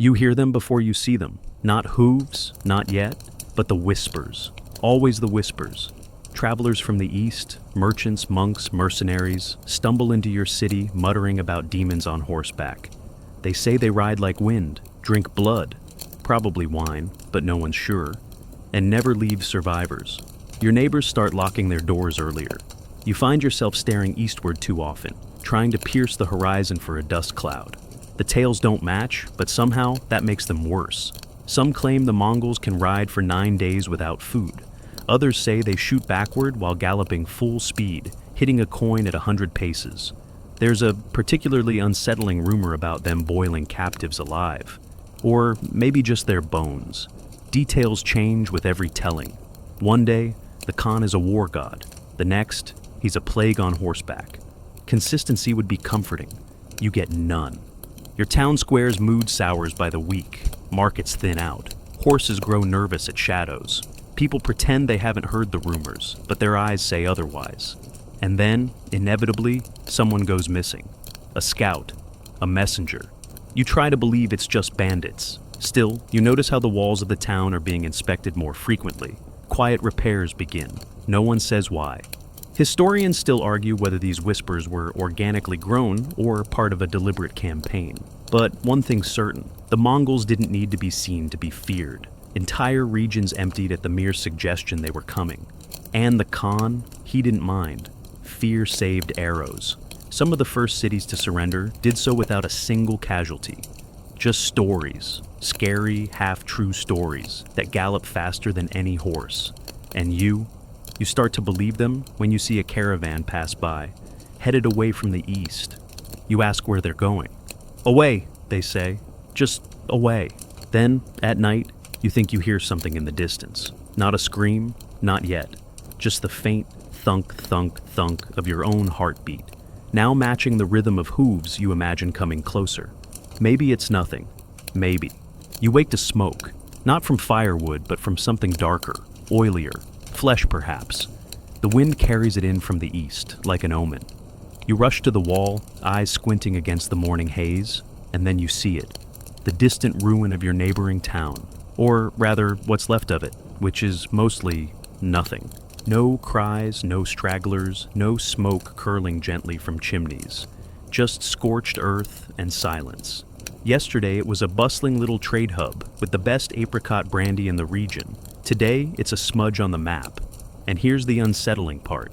You hear them before you see them. Not hooves, not yet, but the whispers. Always the whispers. Travelers from the east, merchants, monks, mercenaries, stumble into your city muttering about demons on horseback. They say they ride like wind, drink blood, probably wine, but no one's sure, and never leave survivors. Your neighbors start locking their doors earlier. You find yourself staring eastward too often, trying to pierce the horizon for a dust cloud. The tales don't match, but somehow that makes them worse. Some claim the Mongols can ride for 9 days without food. Others say they shoot backward while galloping full speed, hitting a coin at 100 paces. There's a particularly unsettling rumor about them boiling captives alive. Or maybe just their bones. Details change with every telling. One day, the Khan is a war god. The next, he's a plague on horseback. Consistency would be comforting. You get none. Your town square's mood sours by the week. Markets thin out. Horses grow nervous at shadows. People pretend they haven't heard the rumors, but their eyes say otherwise. And then, inevitably, someone goes missing. A scout. A messenger. You try to believe it's just bandits. Still, you notice how the walls of the town are being inspected more frequently. Quiet repairs begin. No one says why. Historians still argue whether these whispers were organically grown or part of a deliberate campaign. But one thing's certain, the Mongols didn't need to be seen to be feared. Entire regions emptied at the mere suggestion they were coming. And the Khan, he didn't mind. Fear saved arrows. Some of the first cities to surrender did so without a single casualty. Just stories, scary, half-true stories that gallop faster than any horse. And you start to believe them when you see a caravan pass by, headed away from the east. You ask where they're going. Away, they say. Just away. Then, at night, you think you hear something in the distance. Not a scream, not yet. Just the faint thunk, thunk, thunk of your own heartbeat. Now matching the rhythm of hooves you imagine coming closer. Maybe it's nothing. Maybe. You wake to smoke. Not from firewood, but from something darker, oilier. Flesh, perhaps. The wind carries it in from the east, like an omen. You rush to the wall, eyes squinting against the morning haze, and then you see it. The distant ruin of your neighboring town. Or rather, what's left of it, which is mostly nothing. No cries, no stragglers, no smoke curling gently from chimneys. Just scorched earth and silence. Yesterday it was a bustling little trade hub with the best apricot brandy in the region. Today it's a smudge on the map. And here's the unsettling part.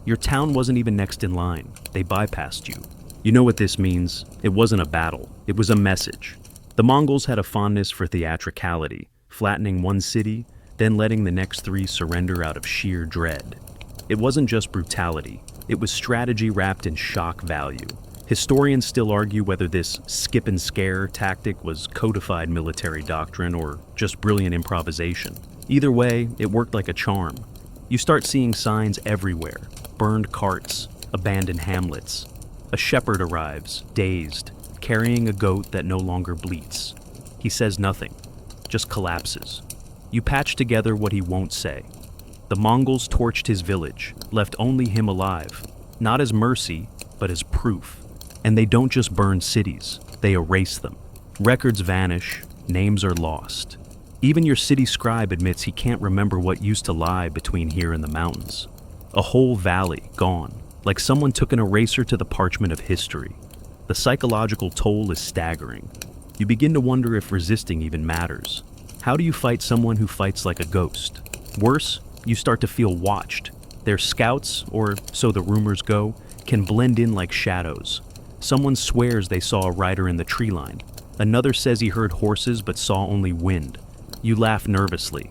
Your town wasn't even next in line. They bypassed you. You know what this means. It wasn't a battle. It was a message. The Mongols had a fondness for theatricality, flattening one city, then letting the next 3 surrender out of sheer dread. It wasn't just brutality. It was strategy wrapped in shock value. Historians still argue whether this skip and scare tactic was codified military doctrine or just brilliant improvisation. Either way, it worked like a charm. You start seeing signs everywhere. Burned carts, abandoned hamlets. A shepherd arrives, dazed, carrying a goat that no longer bleats. He says nothing, just collapses. You patch together what he won't say. The Mongols torched his village, left only him alive, not as mercy, but as proof. And they don't just burn cities, they erase them. Records vanish, names are lost. Even your city scribe admits he can't remember what used to lie between here and the mountains. A whole valley gone, like someone took an eraser to the parchment of history. The psychological toll is staggering. You begin to wonder if resisting even matters. How do you fight someone who fights like a ghost? Worse, you start to feel watched. Their scouts, or so the rumors go, can blend in like shadows. Someone swears they saw a rider in the tree line. Another says he heard horses but saw only wind. You laugh nervously,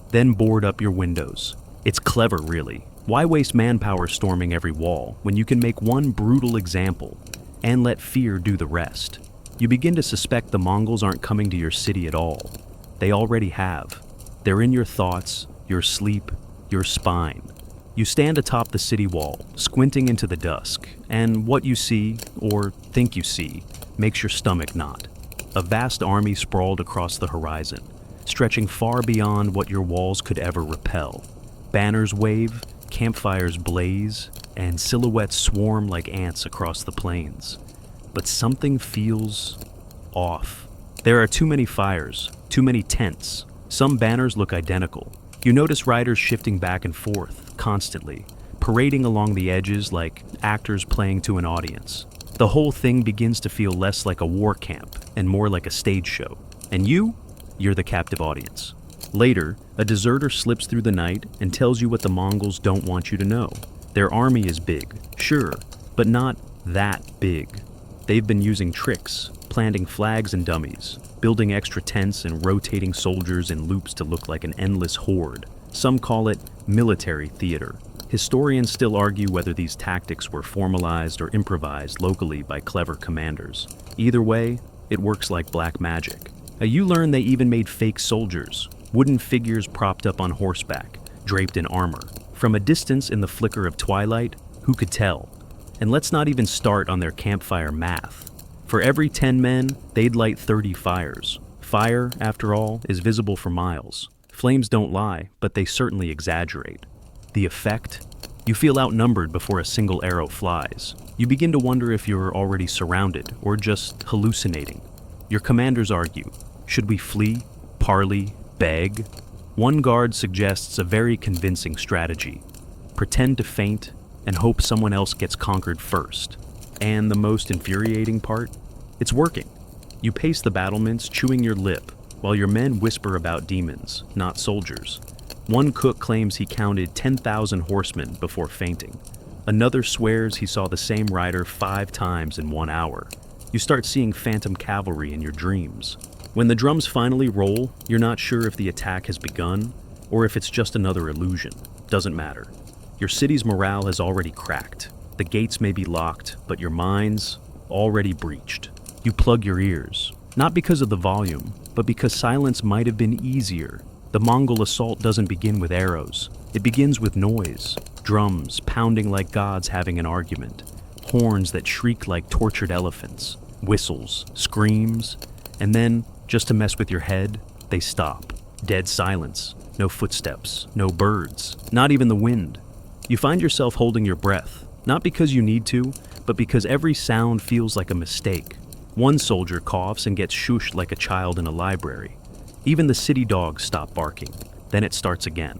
then board up your windows. It's clever, really. Why waste manpower storming every wall when you can make one brutal example and let fear do the rest? You begin to suspect the Mongols aren't coming to your city at all. They already have. They're in your thoughts, your sleep, your spine. You stand atop the city wall, squinting into the dusk, and what you see, or think you see, makes your stomach knot. A vast army sprawled across the horizon, stretching far beyond what your walls could ever repel. Banners wave, campfires blaze, and silhouettes swarm like ants across the plains. But something feels off. There are too many fires, too many tents. Some banners look identical. You notice riders shifting back and forth, constantly, parading along the edges like actors playing to an audience. The whole thing begins to feel less like a war camp and more like a stage show. And you're the captive audience. Later, a deserter slips through the night and tells you what the Mongols don't want you to know. Their army is big, sure, but not that big. They've been using tricks, planting flags and dummies, building extra tents and rotating soldiers in loops to look like an endless horde. Some call it military theater. Historians still argue whether these tactics were formalized or improvised locally by clever commanders. Either way, it works like black magic. You learn they even made fake soldiers, wooden figures propped up on horseback, draped in armor. From a distance in the flicker of twilight, who could tell? And let's not even start on their campfire math. For every 10 men, they'd light 30 fires. Fire, after all, is visible for miles. Flames don't lie, but they certainly exaggerate. The effect? You feel outnumbered before a single arrow flies. You begin to wonder if you're already surrounded or just hallucinating. Your commanders argue. Should we flee? Parley? Beg? One guard suggests a very convincing strategy. Pretend to faint and hope someone else gets conquered first. And the most infuriating part? It's working. You pace the battlements, chewing your lip, while your men whisper about demons, not soldiers. One cook claims he counted 10,000 horsemen before fainting. Another swears he saw the same rider 5 times in 1 hour. You start seeing phantom cavalry in your dreams. When the drums finally roll, you're not sure if the attack has begun or if it's just another illusion. Doesn't matter. Your city's morale has already cracked. The gates may be locked, but your mind's already breached. You plug your ears, not because of the volume, but because silence might have been easier. The Mongol assault doesn't begin with arrows. It begins with noise. Drums pounding like gods having an argument. Horns that shriek like tortured elephants. Whistles, screams, and then, just to mess with your head, they stop. Dead silence. No footsteps. No birds. Not even the wind. You find yourself holding your breath. Not because you need to, but because every sound feels like a mistake. One soldier coughs and gets shushed like a child in a library. Even the city dogs stop barking. Then it starts again.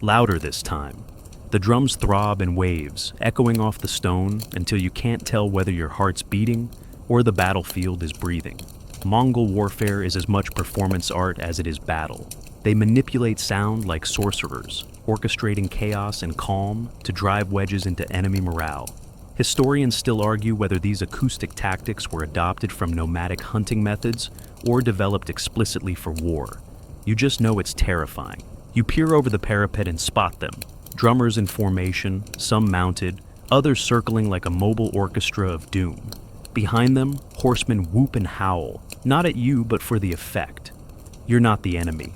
Louder this time. The drums throb in waves, echoing off the stone until you can't tell whether your heart's beating or the battlefield is breathing. Mongol warfare is as much performance art as it is battle. They manipulate sound like sorcerers, orchestrating chaos and calm to drive wedges into enemy morale. Historians still argue whether these acoustic tactics were adopted from nomadic hunting methods or developed explicitly for war. You just know it's terrifying. You peer over the parapet and spot them. Drummers in formation, some mounted, others circling like a mobile orchestra of doom. Behind them, horsemen whoop and howl, not at you but for the effect. You're not the enemy.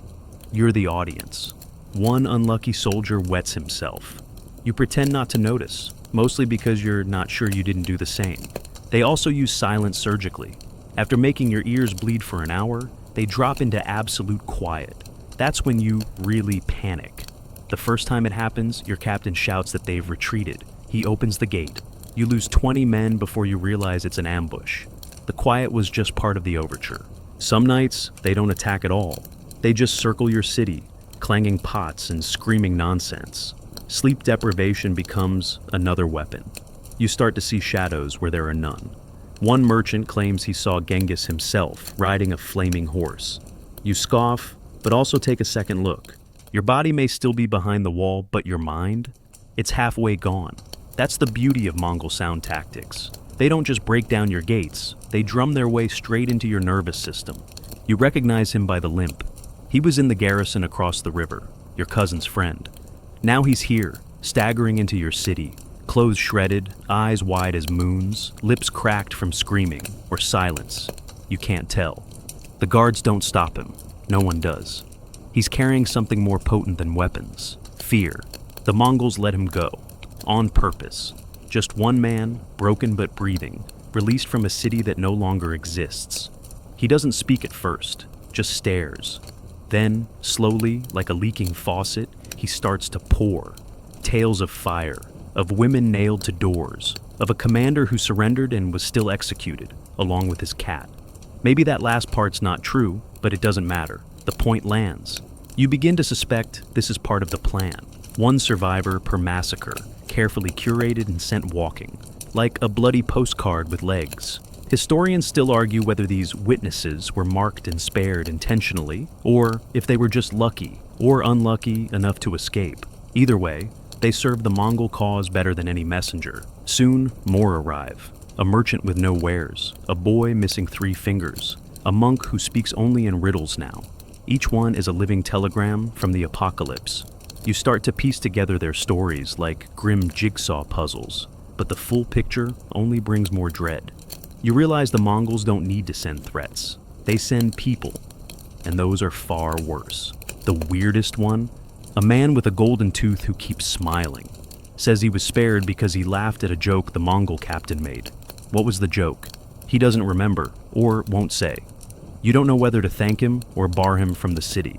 You're the audience. One unlucky soldier wets himself. You pretend not to notice, mostly because you're not sure you didn't do the same. They also use silence surgically. After making your ears bleed for an hour, they drop into absolute quiet. That's when you really panic. The first time it happens, your captain shouts that they've retreated. He opens the gate. You lose 20 men before you realize it's an ambush. The quiet was just part of the overture. Some nights, they don't attack at all. They just circle your city, clanging pots and screaming nonsense. Sleep deprivation becomes another weapon. You start to see shadows where there are none. One merchant claims he saw Genghis himself riding a flaming horse. You scoff, but also take a second look. Your body may still be behind the wall, but your mind? It's halfway gone. That's the beauty of Mongol sound tactics. They don't just break down your gates, they drum their way straight into your nervous system. You recognize him by the limp. He was in the garrison across the river, your cousin's friend. Now he's here, staggering into your city, clothes shredded, eyes wide as moons, lips cracked from screaming or silence. You can't tell. The guards don't stop him. No one does. He's carrying something more potent than weapons. Fear. The Mongols let him go. On purpose. Just one man, broken but breathing, released from a city that no longer exists. He doesn't speak at first, just stares. Then, slowly, like a leaking faucet, he starts to pour. Tales of fire, of women nailed to doors, of a commander who surrendered and was still executed, along with his cat. Maybe that last part's not true, but it doesn't matter. The point lands. You begin to suspect this is part of the plan. One survivor per massacre, carefully curated and sent walking, like a bloody postcard with legs. Historians still argue whether these witnesses were marked and spared intentionally, or if they were just lucky or unlucky enough to escape. Either way, they served the Mongol cause better than any messenger. Soon, more arrive. A merchant with no wares, a boy missing 3 fingers, a monk who speaks only in riddles now. Each one is a living telegram from the apocalypse. You start to piece together their stories like grim jigsaw puzzles, but the full picture only brings more dread. You realize the Mongols don't need to send threats. They send people, and those are far worse. The weirdest one? A man with a golden tooth who keeps smiling. Says he was spared because he laughed at a joke the Mongol captain made. What was the joke? He doesn't remember, or won't say. You don't know whether to thank him or bar him from the city.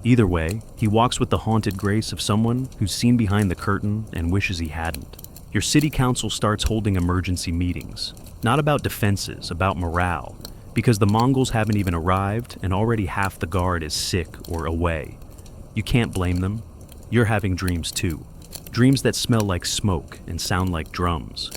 Either way, he walks with the haunted grace of someone who's seen behind the curtain and wishes he hadn't. Your city council starts holding emergency meetings. Not about defenses, about morale, because the Mongols haven't even arrived and already half the guard is sick or away. You can't blame them. You're having dreams too. Dreams that smell like smoke and sound like drums.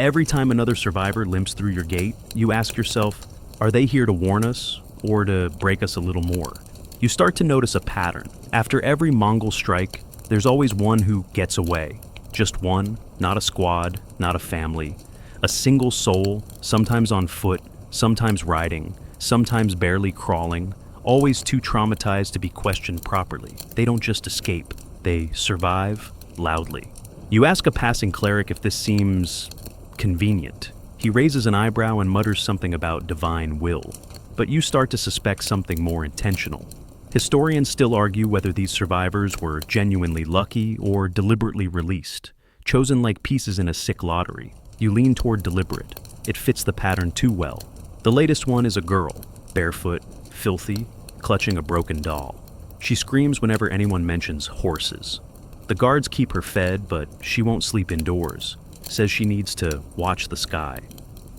Every time another survivor limps through your gate, you ask yourself, are they here to warn us or to break us a little more? You start to notice a pattern. After every Mongol strike, there's always one who gets away. Just one, not a squad, not a family. A single soul, sometimes on foot, sometimes riding, sometimes barely crawling, always too traumatized to be questioned properly. They don't just escape, they survive loudly. You ask a passing cleric if this seems convenient. He raises an eyebrow and mutters something about divine will, but you start to suspect something more intentional. Historians still argue whether these survivors were genuinely lucky or deliberately released, chosen like pieces in a sick lottery. You lean toward deliberate. It fits the pattern too well. The latest one is a girl, barefoot, filthy, clutching a broken doll. She screams whenever anyone mentions horses. The guards keep her fed, but she won't sleep indoors. Says she needs to watch the sky.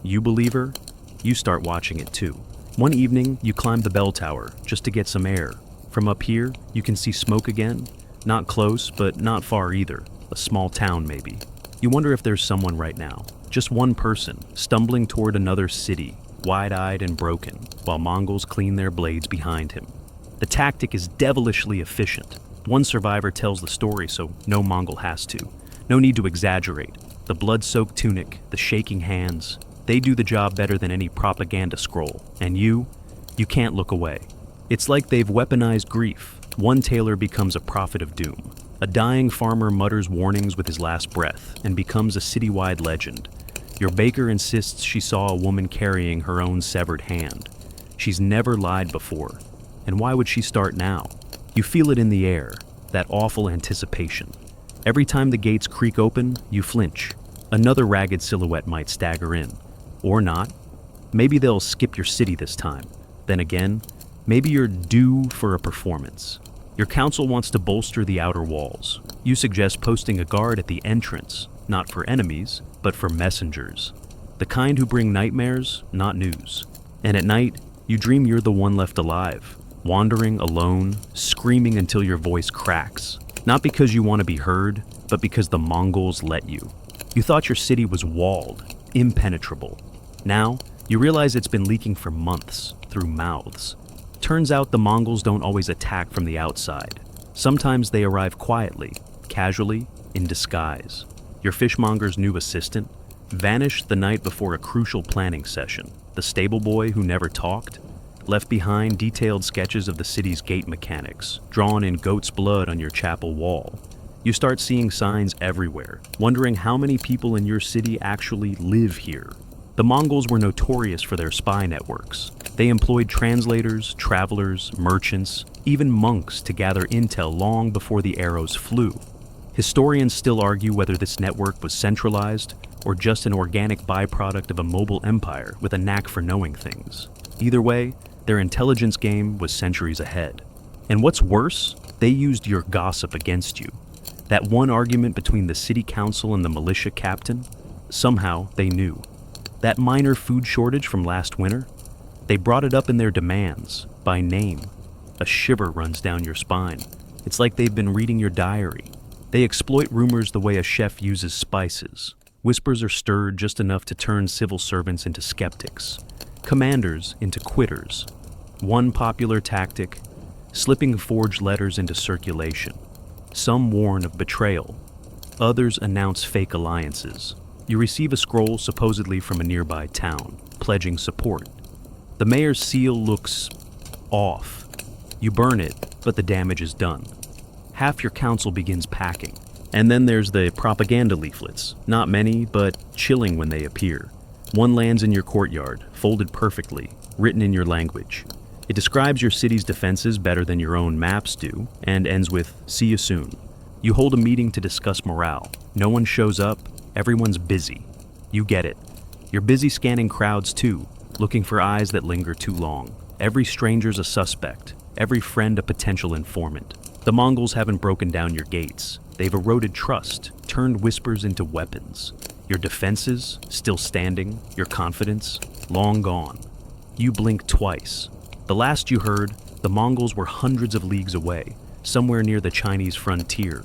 You believe her? You start watching it too. One evening, you climb the bell tower just to get some air. From up here, you can see smoke again. Not close, but not far either. A small town, maybe. You wonder if there's someone right now, just one person, stumbling toward another city, wide-eyed and broken, while Mongols clean their blades behind him. The tactic is devilishly efficient. One survivor tells the story, so no Mongol has to. No need to exaggerate. The blood-soaked tunic, the shaking hands, they do the job better than any propaganda scroll. And you can't look away. It's like they've weaponized grief. One tailor becomes a prophet of doom. A dying farmer mutters warnings with his last breath and becomes a citywide legend. Your baker insists she saw a woman carrying her own severed hand. She's never lied before. And why would she start now? You feel it in the air, that awful anticipation. Every time the gates creak open, you flinch. Another ragged silhouette might stagger in. Or not. Maybe they'll skip your city this time. Then again, maybe you're due for a performance. Your council wants to bolster the outer walls. You suggest posting a guard at the entrance, not for enemies, but for messengers. The kind who bring nightmares, not news. And at night, you dream you're the one left alive, wandering alone, screaming until your voice cracks. Not because you want to be heard, but because the Mongols let you. You thought your city was walled, impenetrable. Now, you realize it's been leaking for months, through mouths. Turns out the Mongols don't always attack from the outside. Sometimes they arrive quietly, casually, in disguise. Your fishmonger's new assistant vanished the night before a crucial planning session. The stable boy who never talked left behind detailed sketches of the city's gate mechanics, drawn in goat's blood on your chapel wall. You start seeing signs everywhere, wondering how many people in your city actually live here. The Mongols were notorious for their spy networks. They employed translators, travelers, merchants, even monks to gather intel long before the arrows flew. Historians still argue whether this network was centralized or just an organic byproduct of a mobile empire with a knack for knowing things. Either way, their intelligence game was centuries ahead. And what's worse, they used your gossip against you. That one argument between the city council and the militia captain, somehow they knew. That minor food shortage from last winter, They brought it up in their demands, by name. A shiver runs down your spine. It's like they've been reading your diary. They exploit rumors the way a chef uses spices. Whispers are stirred just enough to turn civil servants into skeptics, commanders into quitters. One popular tactic, slipping forged letters into circulation. Some warn of betrayal. Others announce fake alliances. You receive a scroll supposedly from a nearby town, pledging support. The mayor's seal looks off. You burn it, but the damage is done. Half your council begins packing. And then there's the propaganda leaflets. Not many, but chilling when they appear. One lands in your courtyard, folded perfectly, written in your language. It describes your city's defenses better than your own maps do, and ends with, "See you soon." You hold a meeting to discuss morale. No one shows up, everyone's busy. You get it. You're busy scanning crowds too, looking for eyes that linger too long. Every stranger's a suspect, every friend a potential informant. The Mongols haven't broken down your gates. They've eroded trust, turned whispers into weapons. Your defenses, still standing, your confidence, long gone. You blink twice. The last you heard, the Mongols were hundreds of leagues away, somewhere near the Chinese frontier.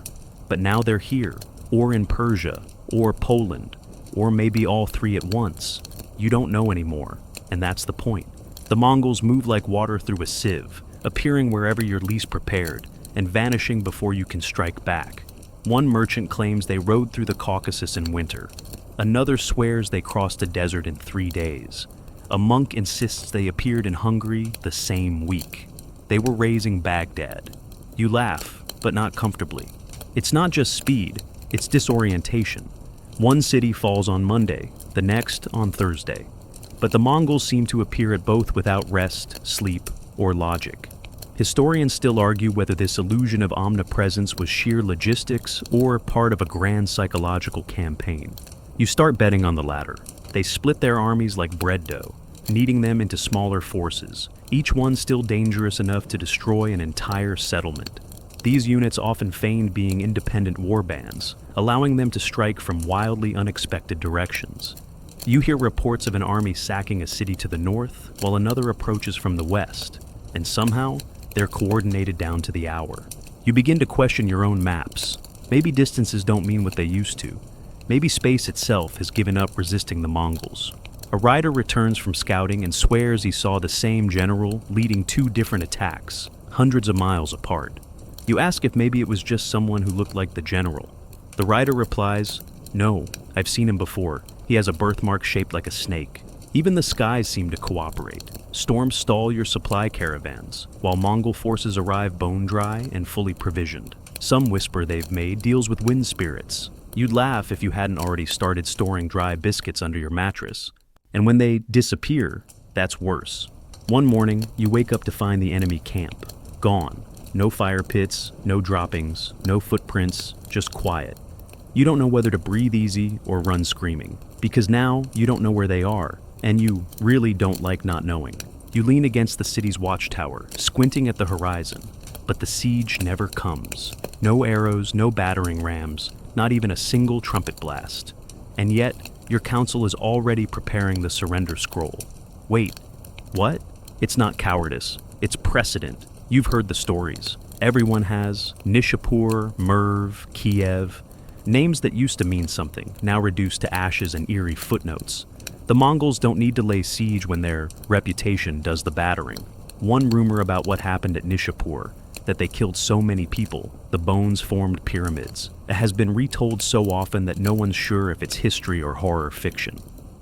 But now they're here, or in Persia, or Poland, or maybe all three at once. You don't know anymore, and that's the point. The Mongols move like water through a sieve, appearing wherever you're least prepared, and vanishing before you can strike back. One merchant claims they rode through the Caucasus in winter. Another swears they crossed a desert in 3 days. A monk insists they appeared in Hungary the same week. They were raising Baghdad. You laugh, but not comfortably. It's not just speed, it's disorientation. One city falls on Monday, the next on Thursday. But the Mongols seem to appear at both without rest, sleep, or logic. Historians still argue whether this illusion of omnipresence was sheer logistics or part of a grand psychological campaign. You start betting on the latter. They split their armies like bread dough, kneading them into smaller forces, each one still dangerous enough to destroy an entire settlement. These units often feigned being independent warbands, allowing them to strike from wildly unexpected directions. You hear reports of an army sacking a city to the north, while another approaches from the west, and somehow, they're coordinated down to the hour. You begin to question your own maps. Maybe distances don't mean what they used to. Maybe space itself has given up resisting the Mongols. A rider returns from scouting and swears he saw the same general leading 2 different attacks, hundreds of miles apart. You ask if maybe it was just someone who looked like the general. The rider replies, "No, I've seen him before. He has a birthmark shaped like a snake." Even the skies seem to cooperate. Storms stall your supply caravans, while Mongol forces arrive bone dry and fully provisioned. Some whisper they've made deals with wind spirits. You'd laugh if you hadn't already started storing dry biscuits under your mattress. And when they disappear, that's worse. One morning, you wake up to find the enemy camp. Gone. No fire pits, no droppings, no footprints, just quiet. You don't know whether to breathe easy or run screaming, because now you don't know where they are. And you really don't like not knowing. You lean against the city's watchtower, squinting at the horizon. But the siege never comes. No arrows, no battering rams, not even a single trumpet blast. And yet, your council is already preparing the surrender scroll. Wait, what? It's not cowardice. It's precedent. You've heard the stories. Everyone has. Nishapur, Merv, Kiev. Names that used to mean something, now reduced to ashes and eerie footnotes. The Mongols don't need to lay siege when their reputation does the battering. One rumor about what happened at Nishapur, that they killed so many people, the bones formed pyramids, has been retold so often that no one's sure if it's history or horror fiction.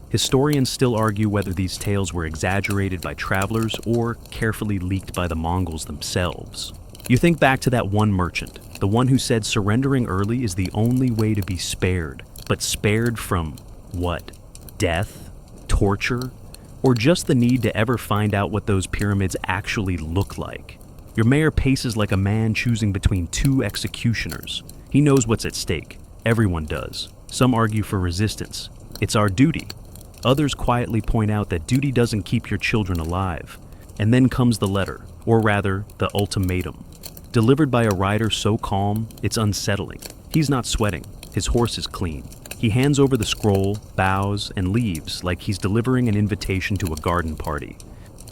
Historians still argue whether these tales were exaggerated by travelers or carefully leaked by the Mongols themselves. You think back to that one merchant, the one who said surrendering early is the only way to be spared. But spared from what? Death? Torture, or just the need to ever find out what those pyramids actually look like. Your mayor paces like a man choosing between 2 executioners. He knows what's at stake. Everyone does. Some argue for resistance. It's our duty. Others quietly point out that duty doesn't keep your children alive. And then comes the letter, or rather, the ultimatum. Delivered by a rider so calm, it's unsettling. He's not sweating. His horse is clean. He hands over the scroll, bows, and leaves like he's delivering an invitation to a garden party.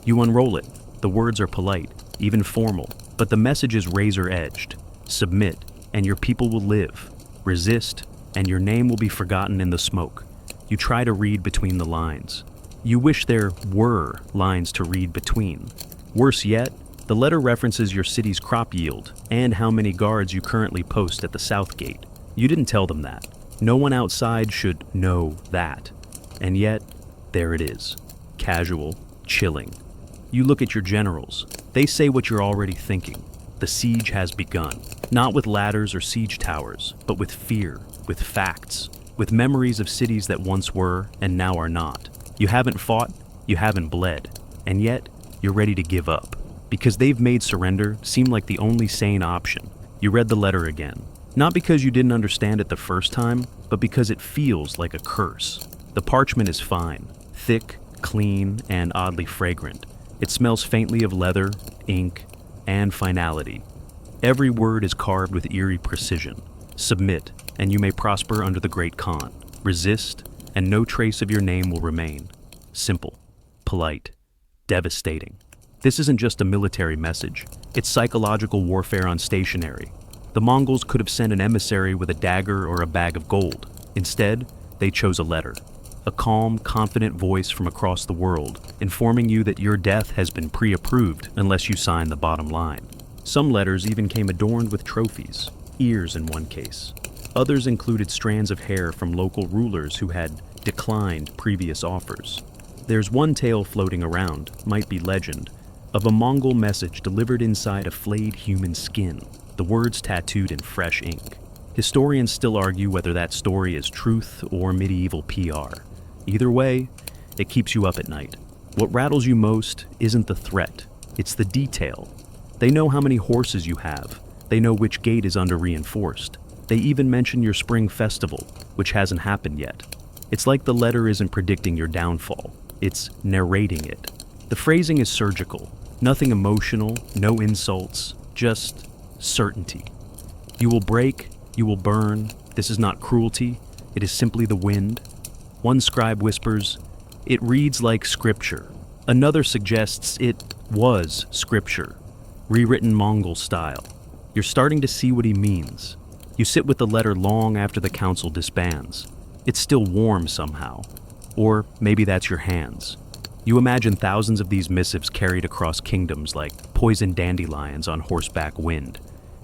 You unroll it. The words are polite, even formal, but the message is razor-edged. Submit, and your people will live. Resist, and your name will be forgotten in the smoke. You try to read between the lines. You wish there were lines to read between. Worse yet, the letter references your city's crop yield and how many guards you currently post at the south gate. You didn't tell them that. No one outside should know that. And yet, there it is. Casual, chilling. You look at your generals. They say what you're already thinking. The siege has begun. Not with ladders or siege towers, but with fear, with facts, with memories of cities that once were and now are not. You haven't fought, you haven't bled, and yet you're ready to give up. Because they've made surrender seem like the only sane option. You read the letter again. Not because you didn't understand it the first time, but because it feels like a curse. The parchment is fine, thick, clean, and oddly fragrant. It smells faintly of leather, ink, and finality. Every word is carved with eerie precision. Submit, and you may prosper under the Great Khan. Resist, and no trace of your name will remain. Simple, polite, devastating. This isn't just a military message. It's psychological warfare on stationery. The Mongols could have sent an emissary with a dagger or a bag of gold. Instead, they chose a letter. A calm, confident voice from across the world, informing you that your death has been pre-approved unless you sign the bottom line. Some letters even came adorned with trophies, ears in one case. Others included strands of hair from local rulers who had declined previous offers. There's one tale floating around, might be legend, of a Mongol message delivered inside a flayed human skin, the words tattooed in fresh ink. Historians still argue whether that story is truth or medieval PR. Either way, it keeps you up at night. What rattles you most isn't the threat, it's the detail. They know how many horses you have. They know which gate is under-reinforced. They even mention your spring festival, which hasn't happened yet. It's like the letter isn't predicting your downfall. It's narrating it. The phrasing is surgical. Nothing emotional, no insults, just certainty. You will break, you will burn. This is not cruelty. It is simply the wind. One scribe whispers, "It reads like scripture." Another suggests it was scripture, rewritten Mongol style. You're starting to see what he means. You sit with the letter long after the council disbands. It's still warm somehow. Or maybe that's your hands. You imagine thousands of these missives carried across kingdoms like poisoned dandelions on horseback wind.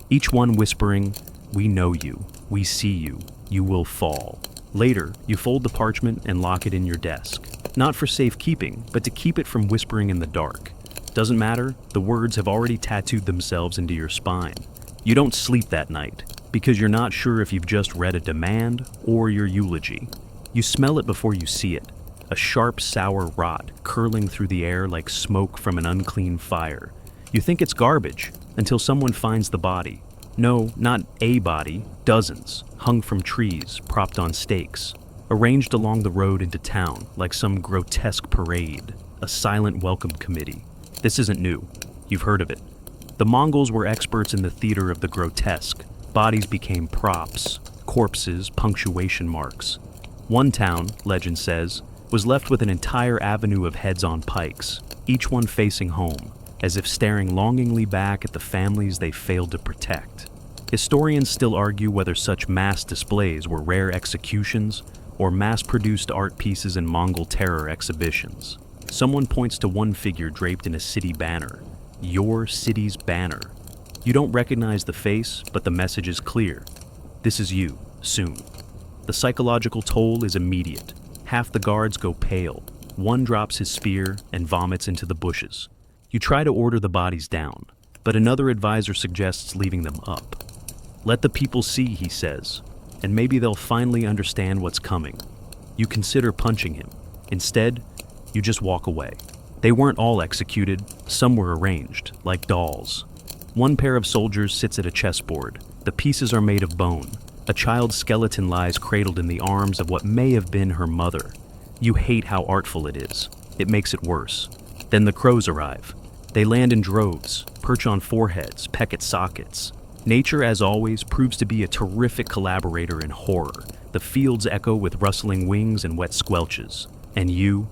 Each one whispering, "We know you, we see you, you will fall." Later, you fold the parchment and lock it in your desk. Not for safekeeping, but to keep it from whispering in the dark. Doesn't matter, the words have already tattooed themselves into your spine. You don't sleep that night, because you're not sure if you've just read a demand or your eulogy. You smell it before you see it. A sharp, sour rot curling through the air like smoke from an unclean fire. You think it's garbage until someone finds the body. No, not a body, dozens, hung from trees, propped on stakes, arranged along the road into town like some grotesque parade, a silent welcome committee. This isn't new. You've heard of it. The Mongols were experts in the theater of the grotesque. Bodies became props, corpses, punctuation marks. One town, legend says, was left with an entire avenue of heads on pikes, each one facing home, as if staring longingly back at the families they failed to protect. Historians still argue whether such mass displays were rare executions or mass-produced art pieces in Mongol terror exhibitions. Someone points to one figure draped in a city banner. Your city's banner. You don't recognize the face, but the message is clear. This is you, soon. The psychological toll is immediate. Half the guards go pale. One drops his spear and vomits into the bushes. You try to order the bodies down, but another advisor suggests leaving them up. Let the people see, he says, and maybe they'll finally understand what's coming. You consider punching him. Instead, you just walk away. They weren't all executed. Some were arranged, like dolls. One pair of soldiers sits at a chessboard. The pieces are made of bone. A child's skeleton lies cradled in the arms of what may have been her mother. You hate how artful it is. It makes it worse. Then the crows arrive. They land in droves, perch on foreheads, peck at sockets. Nature, as always, proves to be a terrific collaborator in horror. The fields echo with rustling wings and wet squelches. And you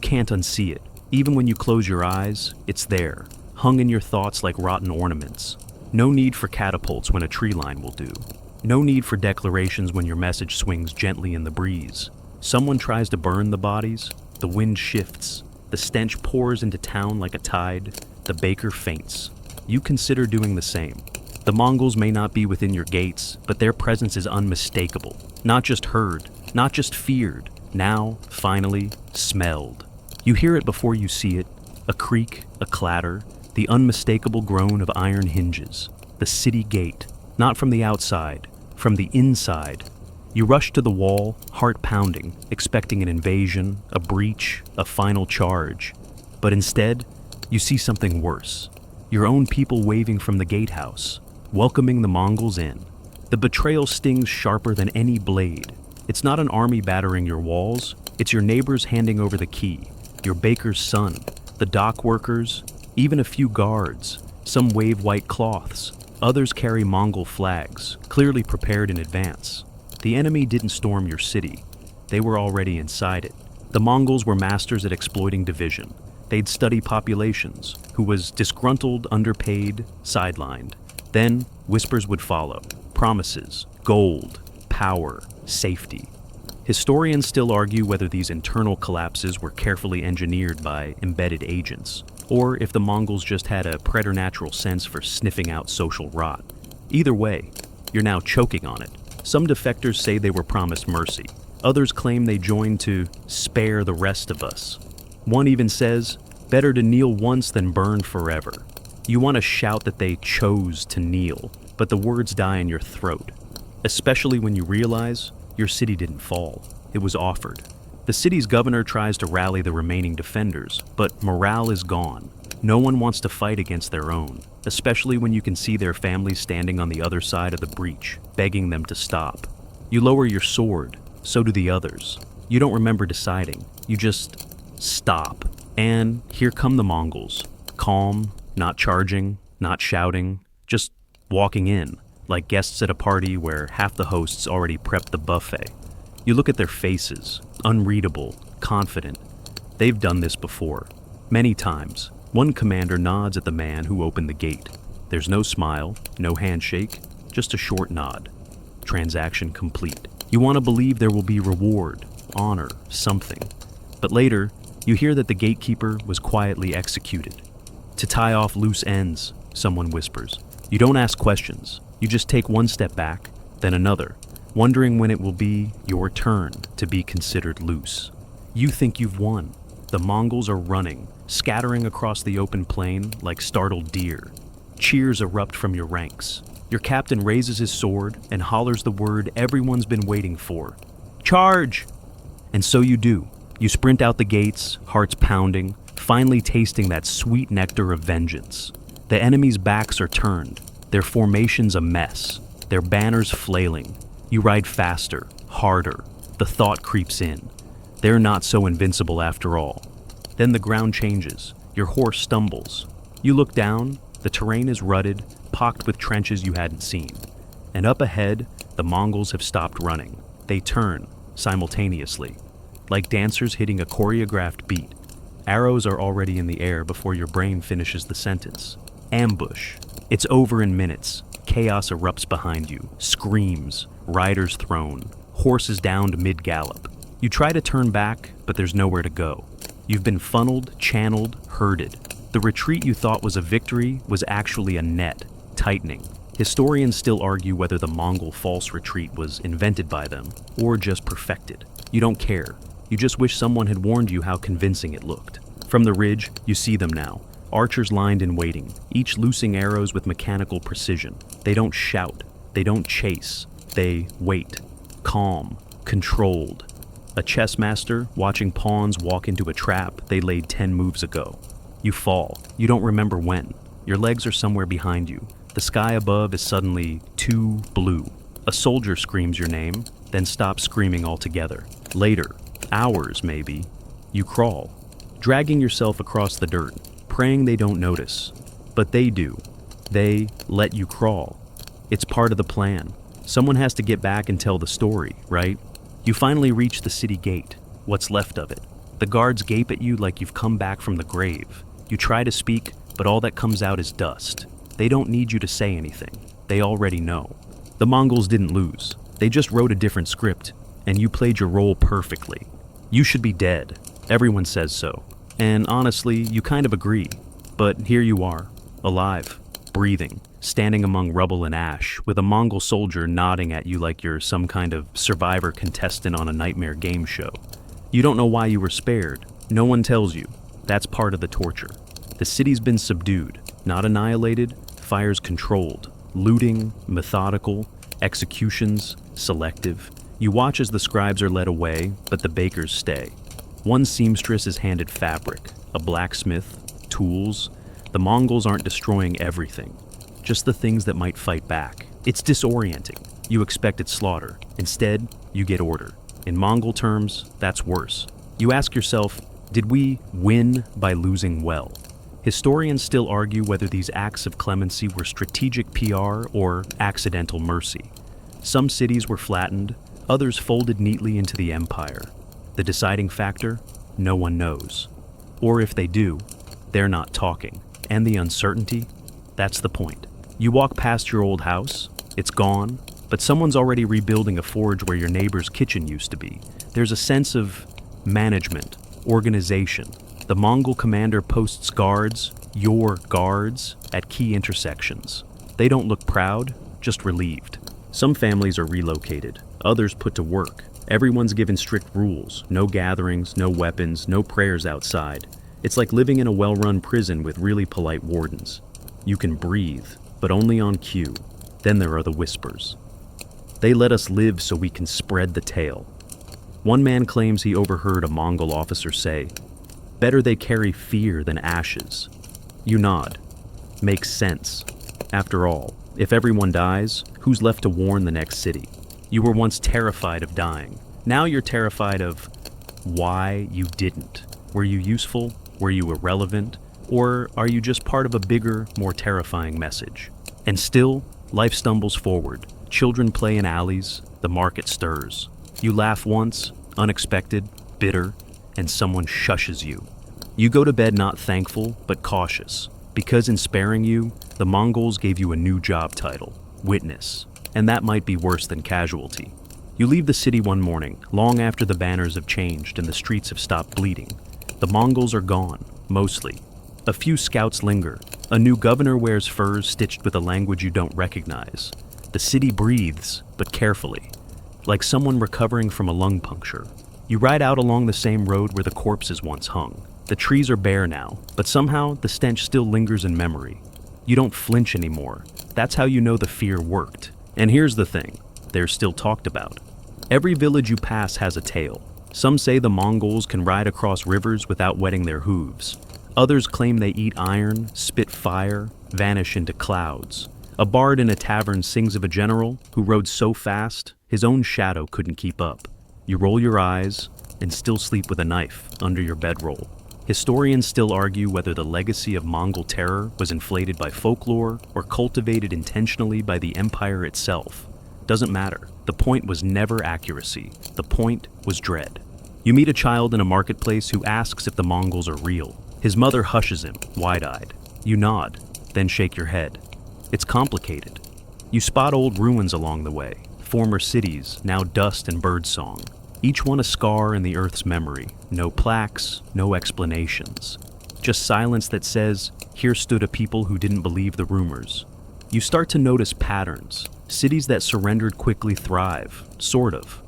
can't unsee it. Even when you close your eyes, it's there, hung in your thoughts like rotten ornaments. No need for catapults when a tree line will do. No need for declarations when your message swings gently in the breeze. Someone tries to burn the bodies, the wind shifts, the stench pours into town like a tide, the baker faints. You consider doing the same. The Mongols may not be within your gates, but their presence is unmistakable. Not just heard, not just feared, now, finally, smelled. You hear it before you see it, a creak, a clatter, the unmistakable groan of iron hinges. The city gate, not from the outside, from the inside. You rush to the wall, heart pounding, expecting an invasion, a breach, a final charge. But instead, you see something worse. Your own people waving from the gatehouse, welcoming the Mongols in. The betrayal stings sharper than any blade. It's not an army battering your walls, it's your neighbors handing over the key, your baker's son, the dock workers, even a few guards. Some wave white cloths, others carry Mongol flags, clearly prepared in advance. The enemy didn't storm your city. They were already inside it. The Mongols were masters at exploiting division. They'd study populations, who was disgruntled, underpaid, sidelined. Then, whispers would follow. Promises, gold, power, safety. Historians still argue whether these internal collapses were carefully engineered by embedded agents, or if the Mongols just had a preternatural sense for sniffing out social rot. Either way, you're now choking on it. Some defectors say they were promised mercy. Others claim they joined to spare the rest of us. One even says, better to kneel once than burn forever. You want to shout that they chose to kneel, but the words die in your throat. Especially when you realize your city didn't fall. It was offered. The city's governor tries to rally the remaining defenders, but morale is gone. No one wants to fight against their own, especially when you can see their families standing on the other side of the breach, begging them to stop. You lower your sword, so do the others. You don't remember deciding. You just stop. And here come the Mongols. Calm, not charging, not shouting, just walking in, like guests at a party where half the hosts already prepped the buffet. You look at their faces, unreadable, confident. They've done this before, many times. One commander nods at the man who opened the gate. There's no smile, no handshake, just a short nod. Transaction complete. You want to believe there will be reward, honor, something. But later, you hear that the gatekeeper was quietly executed. To tie off loose ends, someone whispers. You don't ask questions. You just take one step back, then another, wondering when it will be your turn to be considered loose. You think you've won. The Mongols are running, scattering across the open plain like startled deer. Cheers erupt from your ranks. Your captain raises his sword and hollers the word everyone's been waiting for. Charge! And so you do. You sprint out the gates, hearts pounding, finally tasting that sweet nectar of vengeance. The enemy's backs are turned, their formations a mess, their banners flailing. You ride faster, harder. The thought creeps in. They're not so invincible after all. Then the ground changes. Your horse stumbles. You look down. The terrain is rutted, pocked with trenches you hadn't seen. And up ahead, the Mongols have stopped running. They turn, simultaneously. Like dancers hitting a choreographed beat. Arrows are already in the air before your brain finishes the sentence. Ambush. It's over in minutes. Chaos erupts behind you. Screams. Riders thrown. Horses downed mid-gallop. You try to turn back, but there's nowhere to go. You've been funneled, channeled, herded. The retreat you thought was a victory was actually a net, tightening. Historians still argue whether the Mongol false retreat was invented by them, or just perfected. You don't care. You just wish someone had warned you how convincing it looked. From the ridge, you see them now. Archers lined in waiting, each loosing arrows with mechanical precision. They don't shout. They don't chase. They wait. Calm. Controlled. A chess master watching pawns walk into a trap they laid 10 moves ago. You fall. You don't remember when. Your legs are somewhere behind you. The sky above is suddenly too blue. A soldier screams your name, then stops screaming altogether. Later, hours maybe, you crawl, dragging yourself across the dirt, praying they don't notice. But they do. They let you crawl. It's part of the plan. Someone has to get back and tell the story, right? You finally reach the city gate, what's left of it. The guards gape at you like you've come back from the grave. You try to speak, but all that comes out is dust. They don't need you to say anything. They already know. The Mongols didn't lose. They just wrote a different script, and you played your role perfectly. You should be dead. Everyone says so. And honestly, you kind of agree. But here you are, alive, breathing, standing among rubble and ash, with a Mongol soldier nodding at you like you're some kind of survivor contestant on a nightmare game show. You don't know why you were spared. No one tells you. That's part of the torture. The city's been subdued, not annihilated, fires controlled, looting, methodical, executions, selective. You watch as the scribes are led away, but the bakers stay. One seamstress is handed fabric, a blacksmith, tools. The Mongols aren't destroying everything, just the things that might fight back. It's disorienting. You expected slaughter. Instead, you get order. In Mongol terms, that's worse. You ask yourself, did we win by losing well? Historians still argue whether these acts of clemency were strategic PR or accidental mercy. Some cities were flattened, others folded neatly into the empire. The deciding factor? No one knows. Or if they do, they're not talking. And the uncertainty? That's the point. You walk past your old house, it's gone, but someone's already rebuilding a forge where your neighbor's kitchen used to be. There's a sense of management, organization. The Mongol commander posts guards, your guards, at key intersections. They don't look proud, just relieved. Some families are relocated, others put to work. Everyone's given strict rules, no gatherings, no weapons, no prayers outside. It's like living in a well-run prison with really polite wardens. You can breathe, but only on cue. Then there are the whispers. They let us live so we can spread the tale. One man claims he overheard a Mongol officer say, "Better they carry fear than ashes." You nod. Makes sense. After all, if everyone dies, who's left to warn the next city? You were once terrified of dying. Now you're terrified of why you didn't. Were you useful? Were you irrelevant? Or are you just part of a bigger, more terrifying message? And still, life stumbles forward. Children play in alleys, the market stirs. You laugh once, unexpected, bitter, and someone shushes you. You go to bed not thankful, but cautious, because in sparing you, the Mongols gave you a new job title, witness, and that might be worse than casualty. You leave the city one morning, long after the banners have changed and the streets have stopped bleeding. The Mongols are gone, mostly. A few scouts linger. A new governor wears furs stitched with a language you don't recognize. The city breathes, but carefully, like someone recovering from a lung puncture. You ride out along the same road where the corpses once hung. The trees are bare now, but somehow the stench still lingers in memory. You don't flinch anymore. That's how you know the fear worked. And here's the thing, they're still talked about. Every village you pass has a tale. Some say the Mongols can ride across rivers without wetting their hooves. Others claim they eat iron, spit fire, vanish into clouds. A bard in a tavern sings of a general who rode so fast, his own shadow couldn't keep up. You roll your eyes and still sleep with a knife under your bedroll. Historians still argue whether the legacy of Mongol terror was inflated by folklore or cultivated intentionally by the empire itself. Doesn't matter. The point was never accuracy. The point was dread. You meet a child in a marketplace who asks if the Mongols are real. His mother hushes him, wide-eyed. You nod, then shake your head. It's complicated. You spot old ruins along the way, former cities, now dust and birdsong. Each one a scar in the earth's memory. No plaques, no explanations. Just silence that says, here stood a people who didn't believe the rumors. You start to notice patterns. Cities that surrendered quickly thrive, sort of.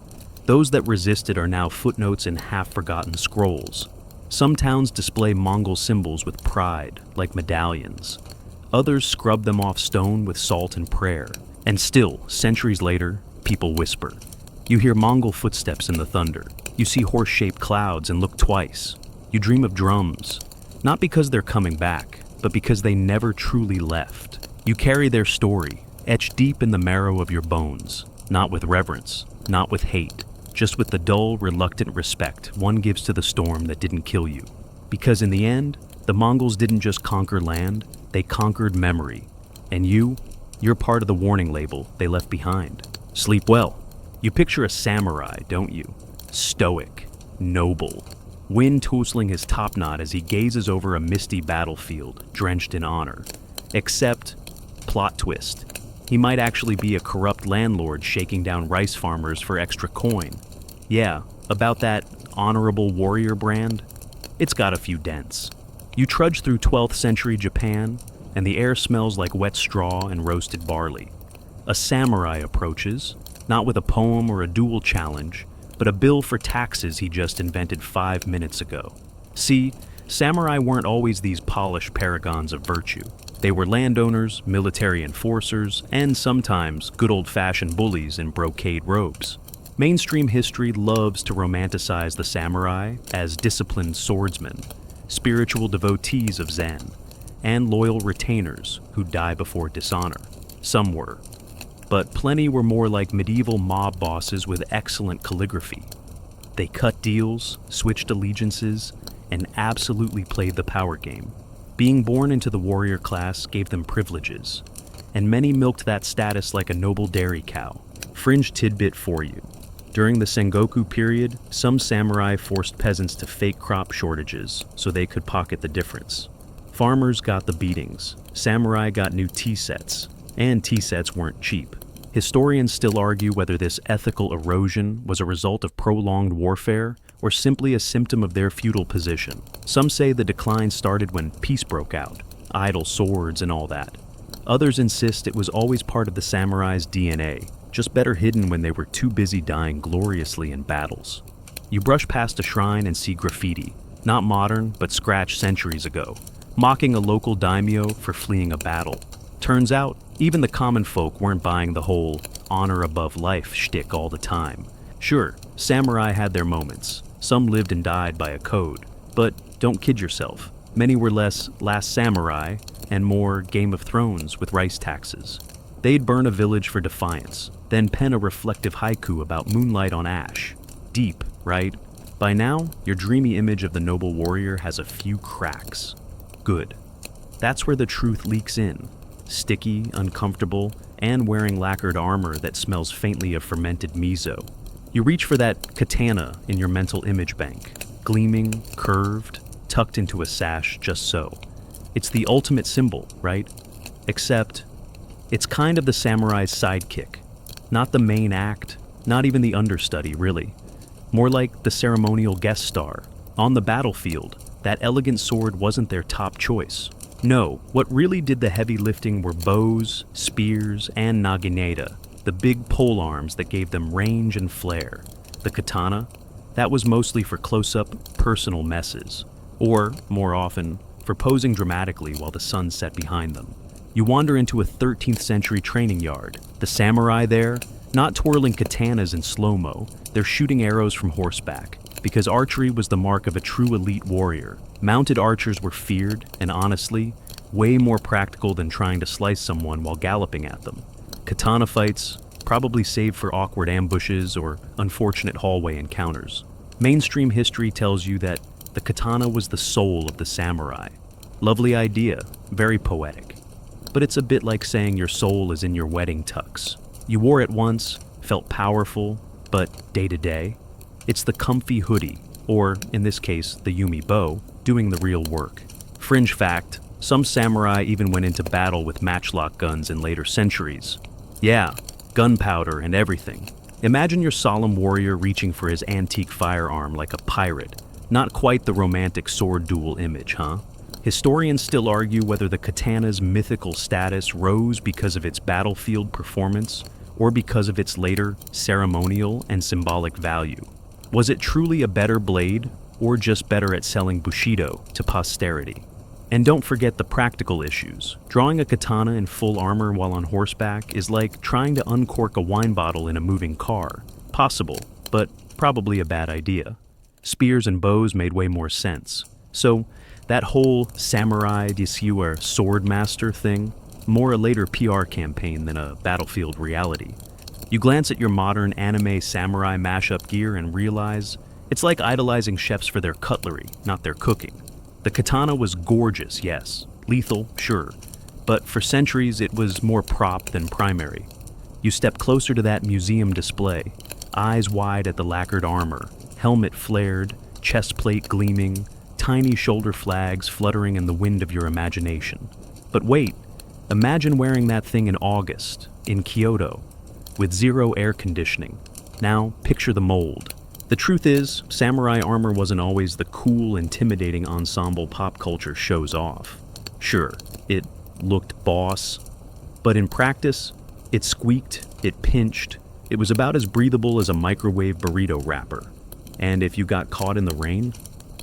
Those that resisted are now footnotes in half-forgotten scrolls. Some towns display Mongol symbols with pride, like medallions. Others scrub them off stone with salt and prayer. And still, centuries later, people whisper. You hear Mongol footsteps in the thunder. You see horse-shaped clouds and look twice. You dream of drums, not because they're coming back, but because they never truly left. You carry their story, etched deep in the marrow of your bones, not with reverence, not with hate, just with the dull, reluctant respect one gives to the storm that didn't kill you. Because in the end, the Mongols didn't just conquer land, they conquered memory. And you're part of the warning label they left behind. Sleep well. You picture a samurai, don't you? Stoic, noble, wind tootling his topknot as he gazes over a misty battlefield, drenched in honor. Except, plot twist, he might actually be a corrupt landlord shaking down rice farmers for extra coin. Yeah, about that honorable warrior brand, it's got a few dents. You trudge through 12th century Japan, and the air smells like wet straw and roasted barley. A samurai approaches, not with a poem or a duel challenge, but a bill for taxes he just invented 5 minutes ago. See, samurai weren't always these polished paragons of virtue. They were landowners, military enforcers, and sometimes good old-fashioned bullies in brocade robes. Mainstream history loves to romanticize the samurai as disciplined swordsmen, spiritual devotees of Zen, and loyal retainers who die before dishonor. Some were. But plenty were more like medieval mob bosses with excellent calligraphy. They cut deals, switched allegiances, and absolutely played the power game. Being born into the warrior class gave them privileges, and many milked that status like a noble dairy cow. Fringe tidbit for you. During the Sengoku period, some samurai forced peasants to fake crop shortages so they could pocket the difference. Farmers got the beatings, samurai got new tea sets, and tea sets weren't cheap. Historians still argue whether this ethical erosion was a result of prolonged warfare or simply a symptom of their feudal position. Some say the decline started when peace broke out, idle swords and all that. Others insist it was always part of the samurai's DNA, just better hidden when they were too busy dying gloriously in battles. You brush past a shrine and see graffiti, not modern, but scratched centuries ago, mocking a local daimyo for fleeing a battle. Turns out, even the common folk weren't buying the whole honor above life shtick all the time. Sure, samurai had their moments. Some lived and died by a code. But don't kid yourself. Many were less Last Samurai and more Game of Thrones with rice taxes. They'd burn a village for defiance, then pen a reflective haiku about moonlight on ash. Deep, right? By now, your dreamy image of the noble warrior has a few cracks. Good. That's where the truth leaks in. Sticky, uncomfortable, and wearing lacquered armor that smells faintly of fermented miso. You reach for that katana in your mental image bank, gleaming, curved, tucked into a sash just so. It's the ultimate symbol, right? Except, it's kind of the samurai's sidekick. Not the main act, not even the understudy, really. More like the ceremonial guest star. On the battlefield, that elegant sword wasn't their top choice. No, what really did the heavy lifting were bows, spears, and naginata, the big polearms that gave them range and flair. The katana, that was mostly for close-up, personal messes, or, more often, for posing dramatically while the sun set behind them. You wander into a 13th century training yard. The samurai there, not twirling katanas in slow-mo, they're shooting arrows from horseback, because archery was the mark of a true elite warrior. Mounted archers were feared, and honestly, way more practical than trying to slice someone while galloping at them. Katana fights, probably saved for awkward ambushes or unfortunate hallway encounters. Mainstream history tells you that the katana was the soul of the samurai. Lovely idea, very poetic. But it's a bit like saying your soul is in your wedding tux. You wore it once, felt powerful, but day to day, it's the comfy hoodie, or in this case, the Yumi bow, doing the real work. Fringe fact, some samurai even went into battle with matchlock guns in later centuries. Yeah, gunpowder and everything. Imagine your solemn warrior reaching for his antique firearm like a pirate. Not quite the romantic sword duel image, huh? Historians still argue whether the katana's mythical status rose because of its battlefield performance or because of its later ceremonial and symbolic value. Was it truly a better blade, or just better at selling bushido to posterity? And don't forget the practical issues. Drawing a katana in full armor while on horseback is like trying to uncork a wine bottle in a moving car. Possible, but probably a bad idea. Spears and bows made way more sense. So, that whole samurai desuer sword master thing, more a later PR campaign than a battlefield reality. You glance at your modern anime samurai mashup gear and realize it's like idolizing chefs for their cutlery, not their cooking. The katana was gorgeous, yes. Lethal, sure. But for centuries it was more prop than primary. You step closer to that museum display, eyes wide at the lacquered armor, helmet flared, chest plate gleaming, tiny shoulder flags fluttering in the wind of your imagination. But wait, imagine wearing that thing in August, in Kyoto, with zero air conditioning. Now, picture the mold. The truth is, samurai armor wasn't always the cool, intimidating ensemble pop culture shows off. Sure, it looked boss, but in practice, it squeaked, it pinched, it was about as breathable as a microwave burrito wrapper. And if you got caught in the rain,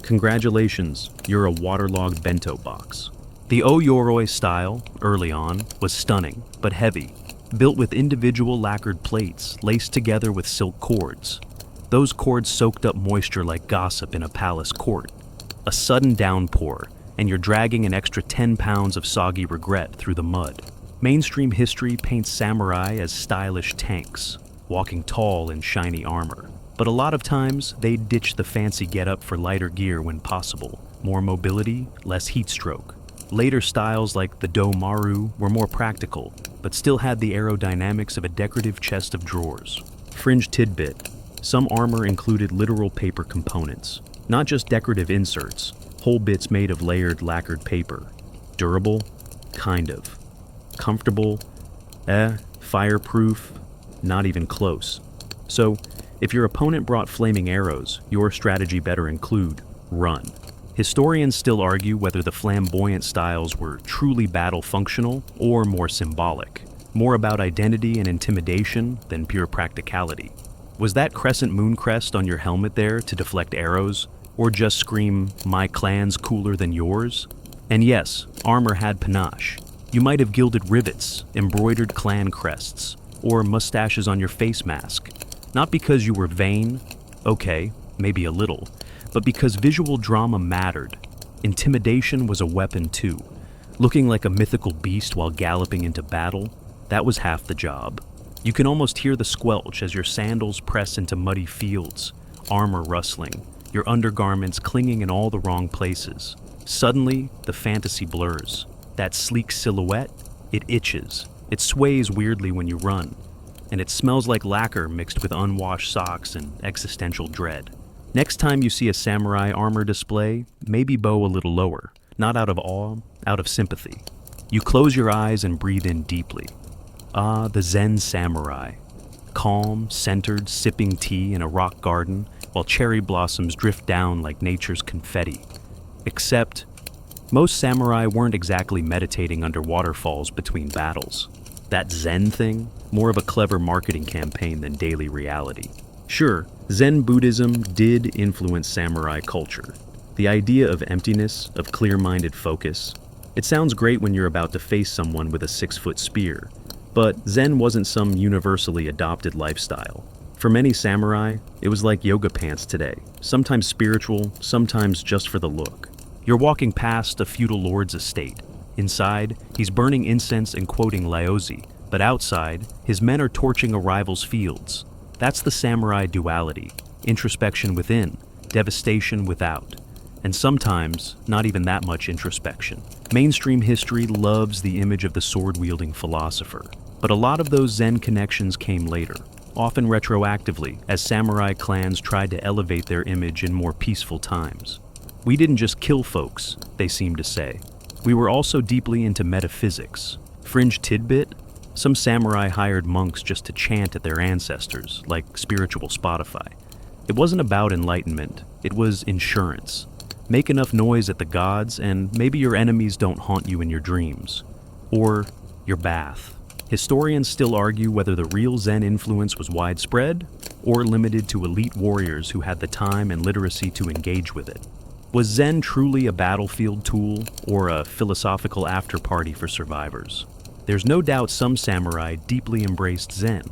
congratulations, you're a waterlogged bento box. The O-Yoroi style, early on, was stunning, but heavy, built with individual lacquered plates laced together with silk cords. Those cords soaked up moisture like gossip in a palace court. A sudden downpour, and you're dragging an extra 10 pounds of soggy regret through the mud. Mainstream history paints samurai as stylish tanks, walking tall in shiny armor. But a lot of times, they ditch the fancy getup for lighter gear when possible. More mobility, less heat stroke. Later styles like the Do-Maru were more practical, but still had the aerodynamics of a decorative chest of drawers. Fringe tidbit: some armor included literal paper components, not just decorative inserts, whole bits made of layered lacquered paper. Durable? Kind of. Comfortable? Fireproof? Not even close. So, if your opponent brought flaming arrows, your strategy better include run. Historians still argue whether the flamboyant styles were truly battle-functional or more symbolic, more about identity and intimidation than pure practicality. Was that crescent moon crest on your helmet there to deflect arrows, or just scream, "My clan's cooler than yours"? And yes, armor had panache. You might have gilded rivets, embroidered clan crests, or mustaches on your face mask. Not because you were vain, okay, maybe a little, but because visual drama mattered. Intimidation was a weapon too. Looking like a mythical beast while galloping into battle, that was half the job. You can almost hear the squelch as your sandals press into muddy fields, armor rustling, your undergarments clinging in all the wrong places. Suddenly, the fantasy blurs. That sleek silhouette, it itches. It sways weirdly when you run. And it smells like lacquer mixed with unwashed socks and existential dread. Next time you see a samurai armor display, maybe bow a little lower, not out of awe, out of sympathy. You close your eyes and breathe in deeply. Ah, the Zen samurai. Calm, centered, sipping tea in a rock garden while cherry blossoms drift down like nature's confetti. Except, most samurai weren't exactly meditating under waterfalls between battles. That Zen thing, more of a clever marketing campaign than daily reality. Sure, Zen Buddhism did influence samurai culture. The idea of emptiness, of clear-minded focus. It sounds great when you're about to face someone with a 6-foot spear, but Zen wasn't some universally adopted lifestyle. For many samurai, it was like yoga pants today, sometimes spiritual, sometimes just for the look. You're walking past a feudal lord's estate. Inside, he's burning incense and quoting Laozi, but outside, his men are torching a rival's fields. That's the samurai duality: introspection within, devastation without. And sometimes, not even that much introspection. Mainstream history loves the image of the sword-wielding philosopher, but a lot of those Zen connections came later, often retroactively, as samurai clans tried to elevate their image in more peaceful times. We didn't just kill folks, they seem to say. We were also deeply into metaphysics. Fringe tidbit: some samurai hired monks just to chant at their ancestors, like spiritual Spotify. It wasn't about enlightenment, it was insurance. Make enough noise at the gods, and maybe your enemies don't haunt you in your dreams. Or your bath. Historians still argue whether the real Zen influence was widespread, or limited to elite warriors who had the time and literacy to engage with it. Was Zen truly a battlefield tool, or a philosophical after-party for survivors? There's no doubt some samurai deeply embraced Zen.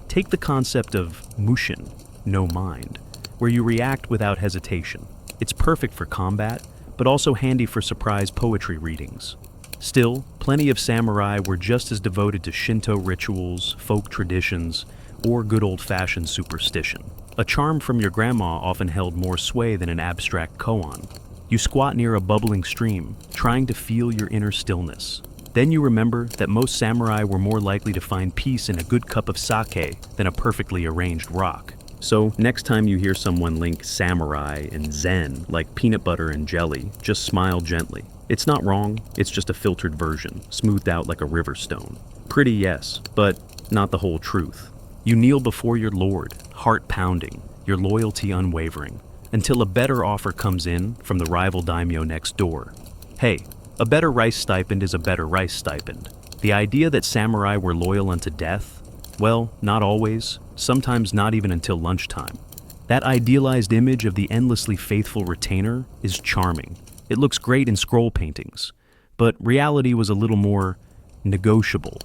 Take the concept of mushin, no mind, where you react without hesitation. It's perfect for combat, but also handy for surprise poetry readings. Still, plenty of samurai were just as devoted to Shinto rituals, folk traditions, or good old-fashioned superstition. A charm from your grandma often held more sway than an abstract koan. You squat near a bubbling stream, trying to feel your inner stillness. Then you remember that most samurai were more likely to find peace in a good cup of sake than a perfectly arranged rock. So next time you hear someone link samurai and zen like peanut butter and jelly, just smile gently. It's not wrong, it's just a filtered version, smoothed out like a river stone. Pretty, yes, but not the whole truth. You kneel before your lord, heart pounding, your loyalty unwavering, until a better offer comes in from the rival daimyo next door. Hey, a better rice stipend is a better rice stipend. The idea that samurai were loyal unto death? Well, not always, sometimes not even until lunchtime. That idealized image of the endlessly faithful retainer is charming. It looks great in scroll paintings, but reality was a little more negotiable.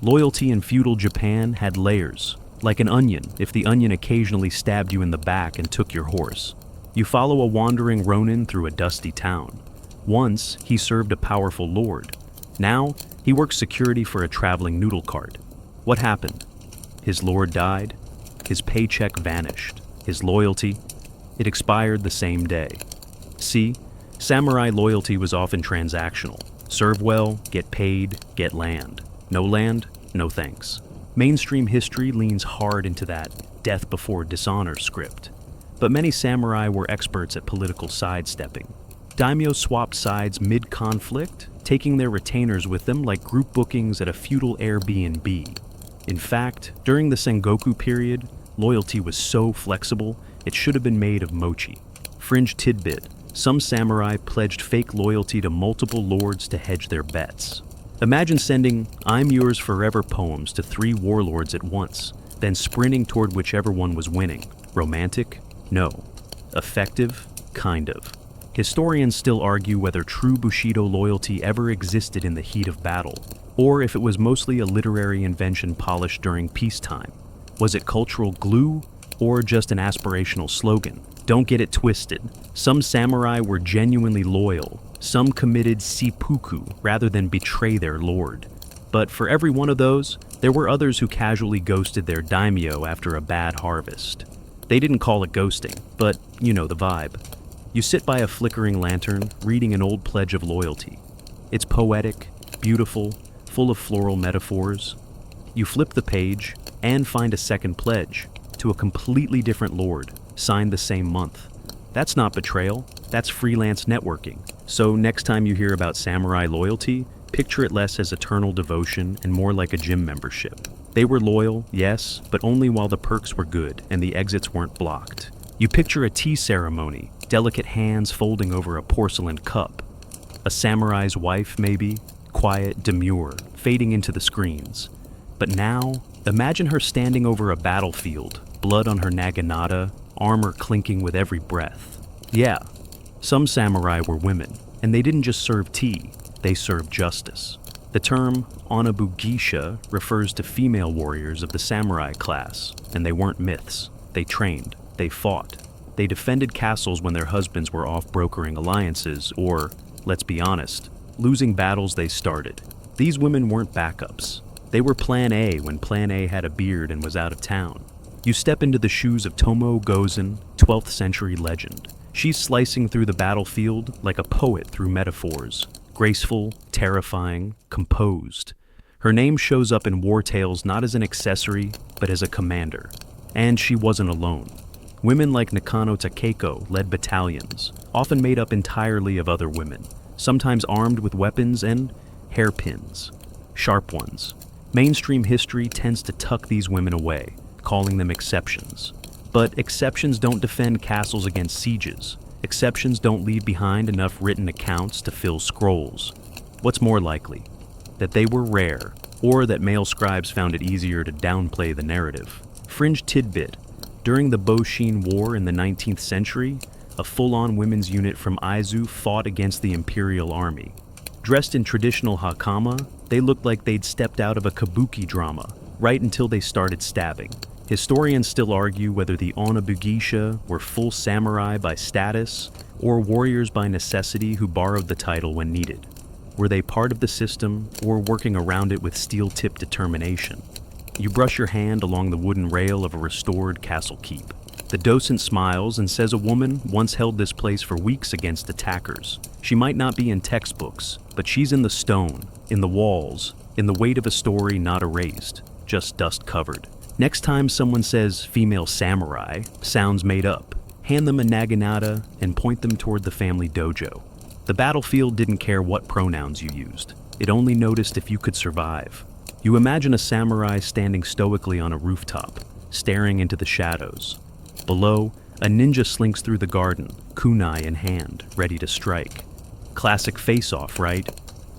Loyalty in feudal Japan had layers, like an onion if the onion occasionally stabbed you in the back and took your horse. You follow a wandering ronin through a dusty town. Once, he served a powerful lord. Now, he works security for a traveling noodle cart. What happened? His lord died. His paycheck vanished. His loyalty? It expired the same day. See, samurai loyalty was often transactional. Serve well, get paid, get land. No land? No thanks. Mainstream history leans hard into that death before dishonor script. But many samurai were experts at political sidestepping. Daimyo swapped sides mid-conflict, taking their retainers with them like group bookings at a feudal Airbnb. In fact, during the Sengoku period, loyalty was so flexible, it should have been made of mochi. Fringe tidbit, some samurai pledged fake loyalty to multiple lords to hedge their bets. Imagine sending "I'm yours forever" poems to 3 warlords at once, then sprinting toward whichever one was winning. Romantic? No. Effective? Kind of. Historians still argue whether true Bushido loyalty ever existed in the heat of battle, or if it was mostly a literary invention polished during peacetime. Was it cultural glue, or just an aspirational slogan? Don't get it twisted. Some samurai were genuinely loyal. Some committed seppuku rather than betray their lord. But for every one of those, there were others who casually ghosted their daimyo after a bad harvest. They didn't call it ghosting, but you know the vibe. You sit by a flickering lantern, reading an old pledge of loyalty. It's poetic, beautiful, full of floral metaphors. You flip the page and find a second pledge to a completely different lord, signed the same month. That's not betrayal, that's freelance networking. So next time you hear about samurai loyalty, picture it less as eternal devotion and more like a gym membership. They were loyal, yes, but only while the perks were good and the exits weren't blocked. You picture a tea ceremony, delicate hands folding over a porcelain cup. A samurai's wife, maybe, quiet, demure, fading into the screens. But now, imagine her standing over a battlefield, blood on her naginata, armor clinking with every breath. Yeah, some samurai were women, and they didn't just serve tea, they served justice. The term onabugisha refers to female warriors of the samurai class, and they weren't myths. They trained, they fought, they defended castles when their husbands were off brokering alliances or, let's be honest, losing battles they started. These women weren't backups. They were Plan A when Plan A had a beard and was out of town. You step into the shoes of Tomo Gozen, 12th century legend. She's slicing through the battlefield like a poet through metaphors. Graceful, terrifying, composed. Her name shows up in war tales not as an accessory, but as a commander. And she wasn't alone. Women like Nakano Takeiko led battalions, often made up entirely of other women, sometimes armed with weapons and hairpins. Sharp ones. Mainstream history tends to tuck these women away, calling them exceptions. But exceptions don't defend castles against sieges. Exceptions don't leave behind enough written accounts to fill scrolls. What's more likely? That they were rare, or that male scribes found it easier to downplay the narrative. Fringe tidbit. During the Boshin War in the 19th century, a full-on women's unit from Aizu fought against the imperial army. Dressed in traditional hakama, they looked like they'd stepped out of a kabuki drama, right until they started stabbing. Historians still argue whether the onabugisha were full samurai by status, or warriors by necessity who borrowed the title when needed. Were they part of the system, or working around it with steel-tipped determination? You brush your hand along the wooden rail of a restored castle keep. The docent smiles and says a woman once held this place for weeks against attackers. She might not be in textbooks, but she's in the stone, in the walls, in the weight of a story not erased, just dust-covered. Next time someone says female samurai, sounds made up, hand them a naginata and point them toward the family dojo. The battlefield didn't care what pronouns you used. It only noticed if you could survive. You imagine a samurai standing stoically on a rooftop, staring into the shadows. Below, a ninja slinks through the garden, kunai in hand, ready to strike. Classic face-off, right?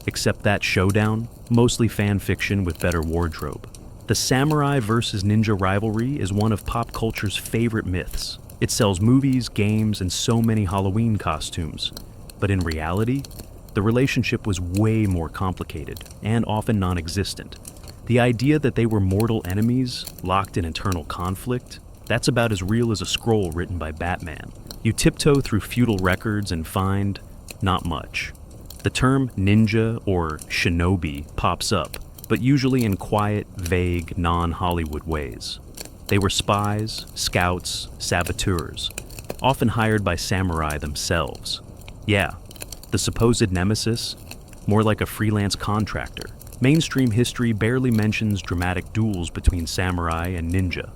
Except that showdown, mostly fan fiction with better wardrobe. The samurai versus ninja rivalry is one of pop culture's favorite myths. It sells movies, games, and so many Halloween costumes. But in reality, the relationship was way more complicated and often non-existent. The idea that they were mortal enemies, locked in eternal conflict, that's about as real as a scroll written by Batman. You tiptoe through feudal records and find not much. The term ninja or shinobi pops up, but usually in quiet, vague, non-Hollywood ways. They were spies, scouts, saboteurs, often hired by samurai themselves. Yeah, the supposed nemesis, more like a freelance contractor. Mainstream history barely mentions dramatic duels between samurai and ninja.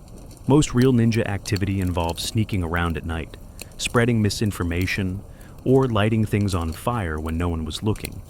Most real ninja activity involves sneaking around at night, spreading misinformation, or lighting things on fire when no one was looking.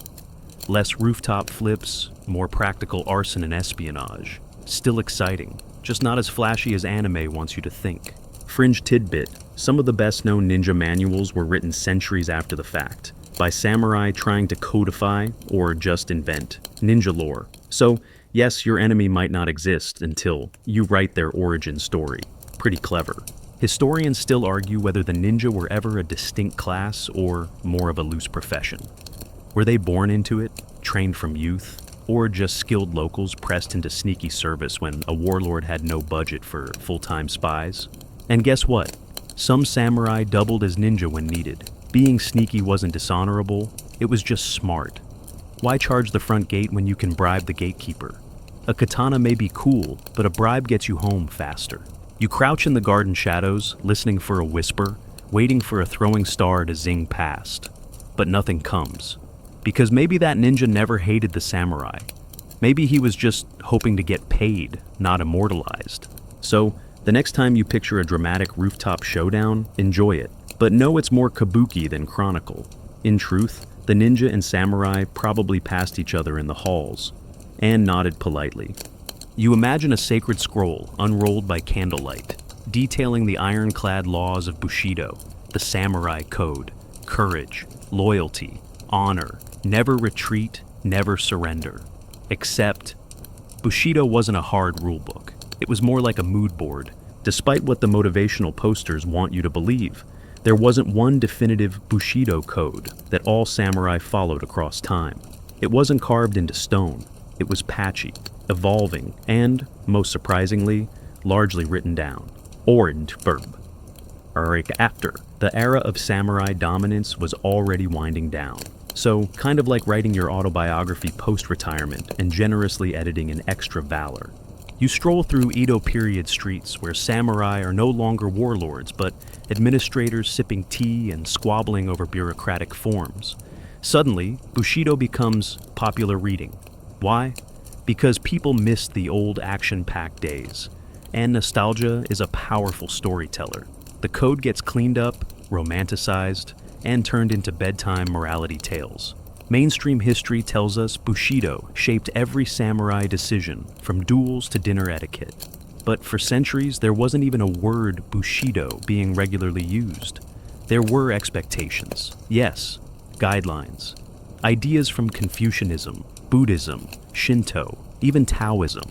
Less rooftop flips, more practical arson and espionage. Still exciting, just not as flashy as anime wants you to think. Fringe tidbit, some of the best-known ninja manuals were written centuries after the fact, by samurai trying to codify, or just invent, ninja lore. So, yes, your enemy might not exist until you write their origin story. Pretty clever. Historians still argue whether the ninja were ever a distinct class or more of a loose profession. Were they born into it, trained from youth, or just skilled locals pressed into sneaky service when a warlord had no budget for full-time spies? And guess what? Some samurai doubled as ninja when needed. Being sneaky wasn't dishonorable, it was just smart. Why charge the front gate when you can bribe the gatekeeper? A katana may be cool, but a bribe gets you home faster. You crouch in the garden shadows, listening for a whisper, waiting for a throwing star to zing past. But nothing comes. Because maybe that ninja never hated the samurai. Maybe he was just hoping to get paid, not immortalized. So, the next time you picture a dramatic rooftop showdown, enjoy it. But know it's more kabuki than chronicle. In truth, the ninja and samurai probably passed each other in the halls, and nodded politely. You imagine a sacred scroll unrolled by candlelight, detailing the ironclad laws of Bushido, the samurai code, courage, loyalty, honor, never retreat, never surrender. Except, Bushido wasn't a hard rulebook. It was more like a mood board. Despite what the motivational posters want you to believe, there wasn't one definitive Bushido code that all samurai followed across time. It wasn't carved into stone. It was patchy, evolving, and, most surprisingly, largely written down. Orange verb. After. The era of samurai dominance was already winding down. So, kind of like writing your autobiography post-retirement and generously editing an extra valor. You stroll through Edo period streets where samurai are no longer warlords, but administrators sipping tea and squabbling over bureaucratic forms. Suddenly, Bushido becomes popular reading. Why? Because people miss the old action-packed days, and nostalgia is a powerful storyteller. The code gets cleaned up, romanticized, and turned into bedtime morality tales. Mainstream history tells us Bushido shaped every samurai decision, from duels to dinner etiquette. But for centuries, there wasn't even a word Bushido being regularly used. There were expectations, yes, guidelines, ideas from Confucianism, Buddhism, Shinto, even Taoism,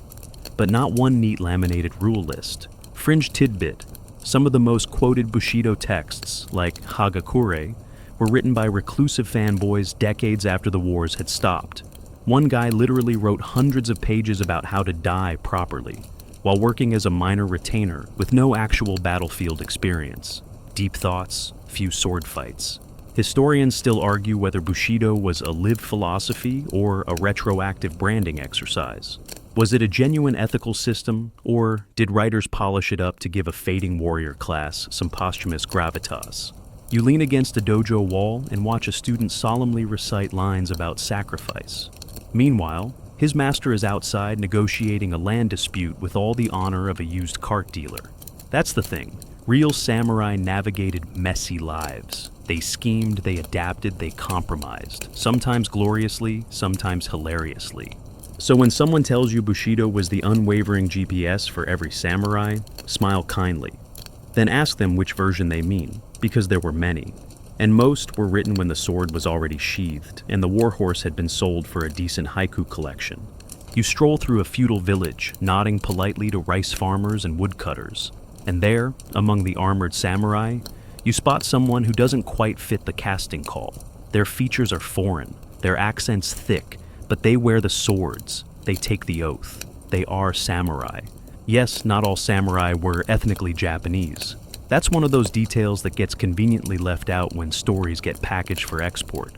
but not one neat laminated rule list. Fringe tidbit, some of the most quoted Bushido texts, like Hagakure, were written by reclusive fanboys decades after the wars had stopped. One guy literally wrote hundreds of pages about how to die properly, while working as a minor retainer with no actual battlefield experience. Deep thoughts, few sword fights. Historians still argue whether Bushido was a lived philosophy or a retroactive branding exercise. Was it a genuine ethical system, or did writers polish it up to give a fading warrior class some posthumous gravitas? You lean against a dojo wall and watch a student solemnly recite lines about sacrifice. Meanwhile, His master is outside negotiating a land dispute with all the honor of a used cart dealer. That's the thing. Real samurai navigated messy lives. They schemed, they adapted, they compromised. Sometimes gloriously, sometimes hilariously. So when someone tells you Bushido was the unwavering GPS for every samurai, smile kindly. Then ask them which version they mean, because there were many. And most were written when the sword was already sheathed, and the warhorse had been sold for a decent haiku collection. You stroll through a feudal village, nodding politely to rice farmers and woodcutters. And there, among the armored samurai, you spot someone who doesn't quite fit the casting call. Their features are foreign, their accents thick, but they wear the swords, they take the oath. They are samurai. Yes, not all samurai were ethnically Japanese. That's one of those details that gets conveniently left out when stories get packaged for export.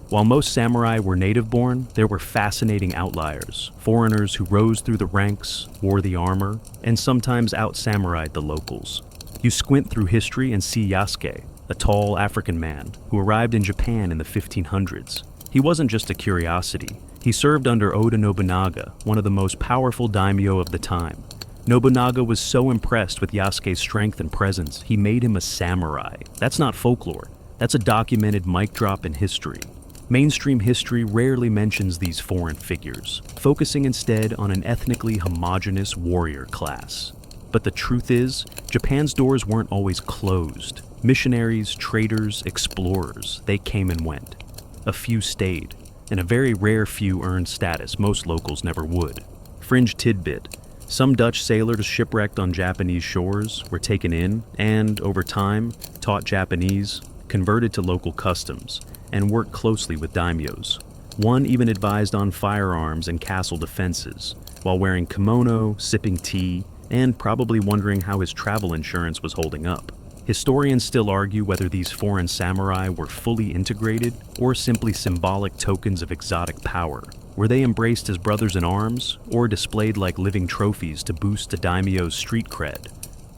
While most samurai were native-born, there were fascinating outliers, foreigners who rose through the ranks, wore the armor, and sometimes out-samurai'd the locals. You squint through history and see Yasuke, a tall African man who arrived in Japan in the 1500s. He wasn't just a curiosity. He served under Oda Nobunaga, one of the most powerful daimyo of the time. Nobunaga was so impressed with Yasuke's strength and presence, he made him a samurai. That's not folklore. That's a documented mic drop in history. Mainstream history rarely mentions these foreign figures, focusing instead on an ethnically homogeneous warrior class. But the truth is, Japan's doors weren't always closed. Missionaries, traders, explorers, they came and went. A few stayed, and a very rare few earned status most locals never would. Fringe tidbit. Some Dutch sailors shipwrecked on Japanese shores were taken in and, over time, taught Japanese, converted to local customs, and worked closely with daimyos. One even advised on firearms and castle defenses, while wearing kimono, sipping tea, and probably wondering how his travel insurance was holding up. Historians still argue whether these foreign samurai were fully integrated or simply symbolic tokens of exotic power. Were they embraced as brothers in arms, or displayed like living trophies to boost a daimyo's street cred?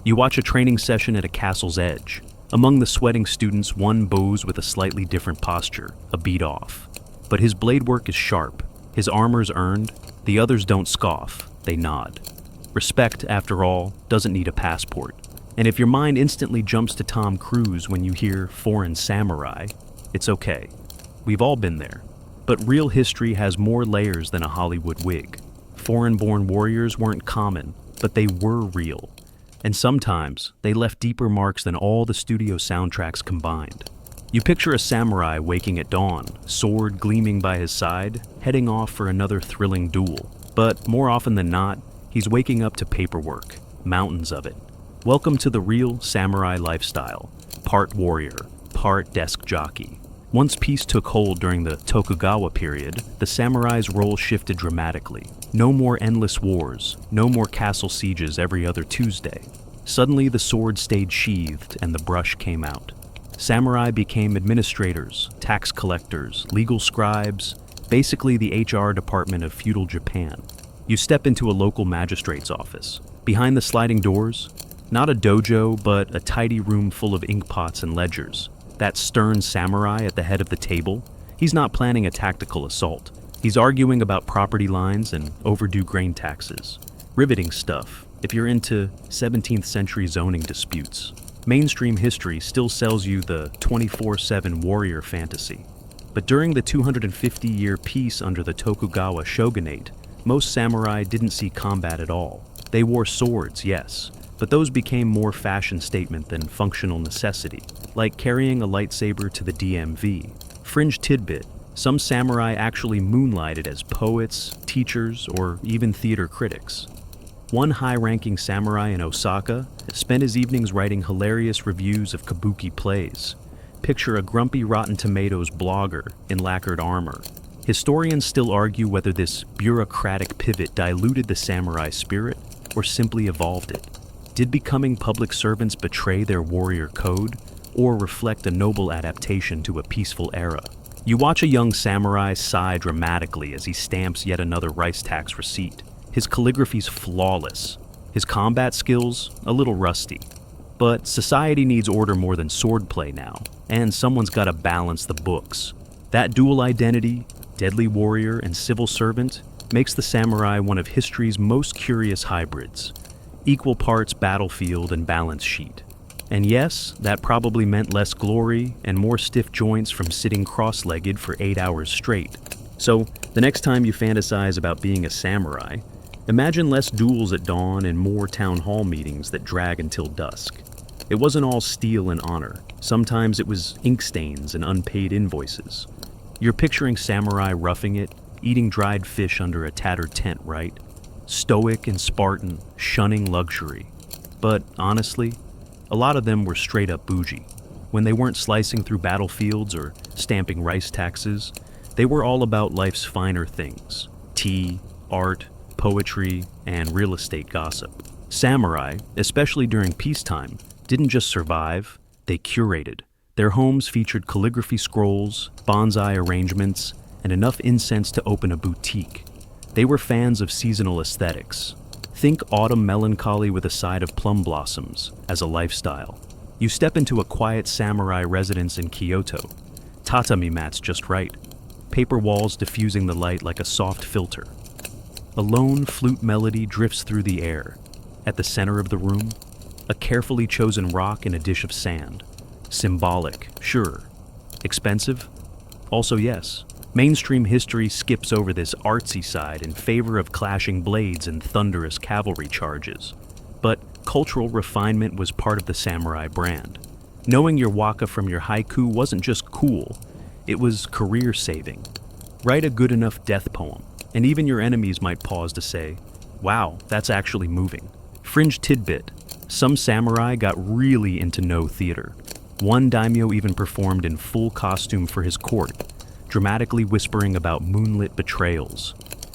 You watch a training session at a castle's edge. Among the sweating students, one bows with a slightly different posture, a beat off. But his blade work is sharp, his armor's earned, the others don't scoff, they nod. Respect, after all, doesn't need a passport. And if your mind instantly jumps to Tom Cruise when you hear foreign samurai, it's okay. We've all been there. But real history has more layers than a Hollywood wig. Foreign-born warriors weren't common, but they were real. And sometimes, they left deeper marks than all the studio soundtracks combined. You picture a samurai waking at dawn, sword gleaming by his side, heading off for another thrilling duel. But more often than not, he's waking up to paperwork, mountains of it. Welcome to the real samurai lifestyle. Part warrior, part desk jockey. Once peace took hold during the Tokugawa period, the samurai's role shifted dramatically. No more endless wars, no more castle sieges every other Tuesday. Suddenly the sword stayed sheathed and the brush came out. Samurai became administrators, tax collectors, legal scribes, basically the HR department of feudal Japan. You step into a local magistrate's office. Behind the sliding doors, not a dojo, but a tidy room full of inkpots and ledgers. That stern samurai at the head of the table, he's not planning a tactical assault. He's arguing about property lines and overdue grain taxes. Riveting stuff, if you're into 17th century zoning disputes. Mainstream history still sells you the 24/7 warrior fantasy. But during the 250-year peace under the Tokugawa shogunate, most samurai didn't see combat at all. They wore swords, yes, but those became more fashion statement than functional necessity, like carrying a lightsaber to the DMV. Fringe tidbit, some samurai actually moonlighted as poets, teachers, or even theater critics. One high-ranking samurai in Osaka spent his evenings writing hilarious reviews of kabuki plays. Picture a grumpy Rotten Tomatoes blogger in lacquered armor. Historians still argue whether this bureaucratic pivot diluted the samurai spirit or simply evolved it. Did becoming public servants betray their warrior code, or reflect a noble adaptation to a peaceful era? You watch a young samurai sigh dramatically as he stamps yet another rice tax receipt. His calligraphy's flawless. His combat skills, a little rusty. But society needs order more than swordplay now, and someone's got to balance the books. That dual identity, deadly warrior and civil servant, makes the samurai one of history's most curious hybrids, equal parts battlefield and balance sheet. And yes, that probably meant less glory and more stiff joints from sitting cross-legged for 8 hours straight. So, the next time you fantasize about being a samurai, imagine less duels at dawn and more town hall meetings that drag until dusk. It wasn't all steel and honor. Sometimes it was ink stains and unpaid invoices. You're picturing samurai roughing it, eating dried fish under a tattered tent, right? Stoic and Spartan, shunning luxury. But honestly, a lot of them were straight up bougie. When they weren't slicing through battlefields or stamping rice taxes, they were all about life's finer things: tea, art, poetry, and real estate gossip. Samurai, especially during peacetime, didn't just survive, they curated. Their homes featured calligraphy scrolls, bonsai arrangements, and enough incense to open a boutique. They were fans of seasonal aesthetics. Think autumn melancholy with a side of plum blossoms as a lifestyle. You step into a quiet samurai residence in Kyoto. Tatami mats just right. Paper walls diffusing the light like a soft filter. A lone flute melody drifts through the air. At the center of the room, a carefully chosen rock in a dish of sand. Symbolic, sure. Expensive? Also yes. Mainstream history skips over this artsy side in favor of clashing blades and thunderous cavalry charges. But cultural refinement was part of the samurai brand. Knowing your waka from your haiku wasn't just cool, it was career-saving. Write a good enough death poem, and even your enemies might pause to say, wow, that's actually moving. Fringe tidbit, some samurai got really into no theater. One daimyo even performed in full costume for his court, dramatically whispering about moonlit betrayals.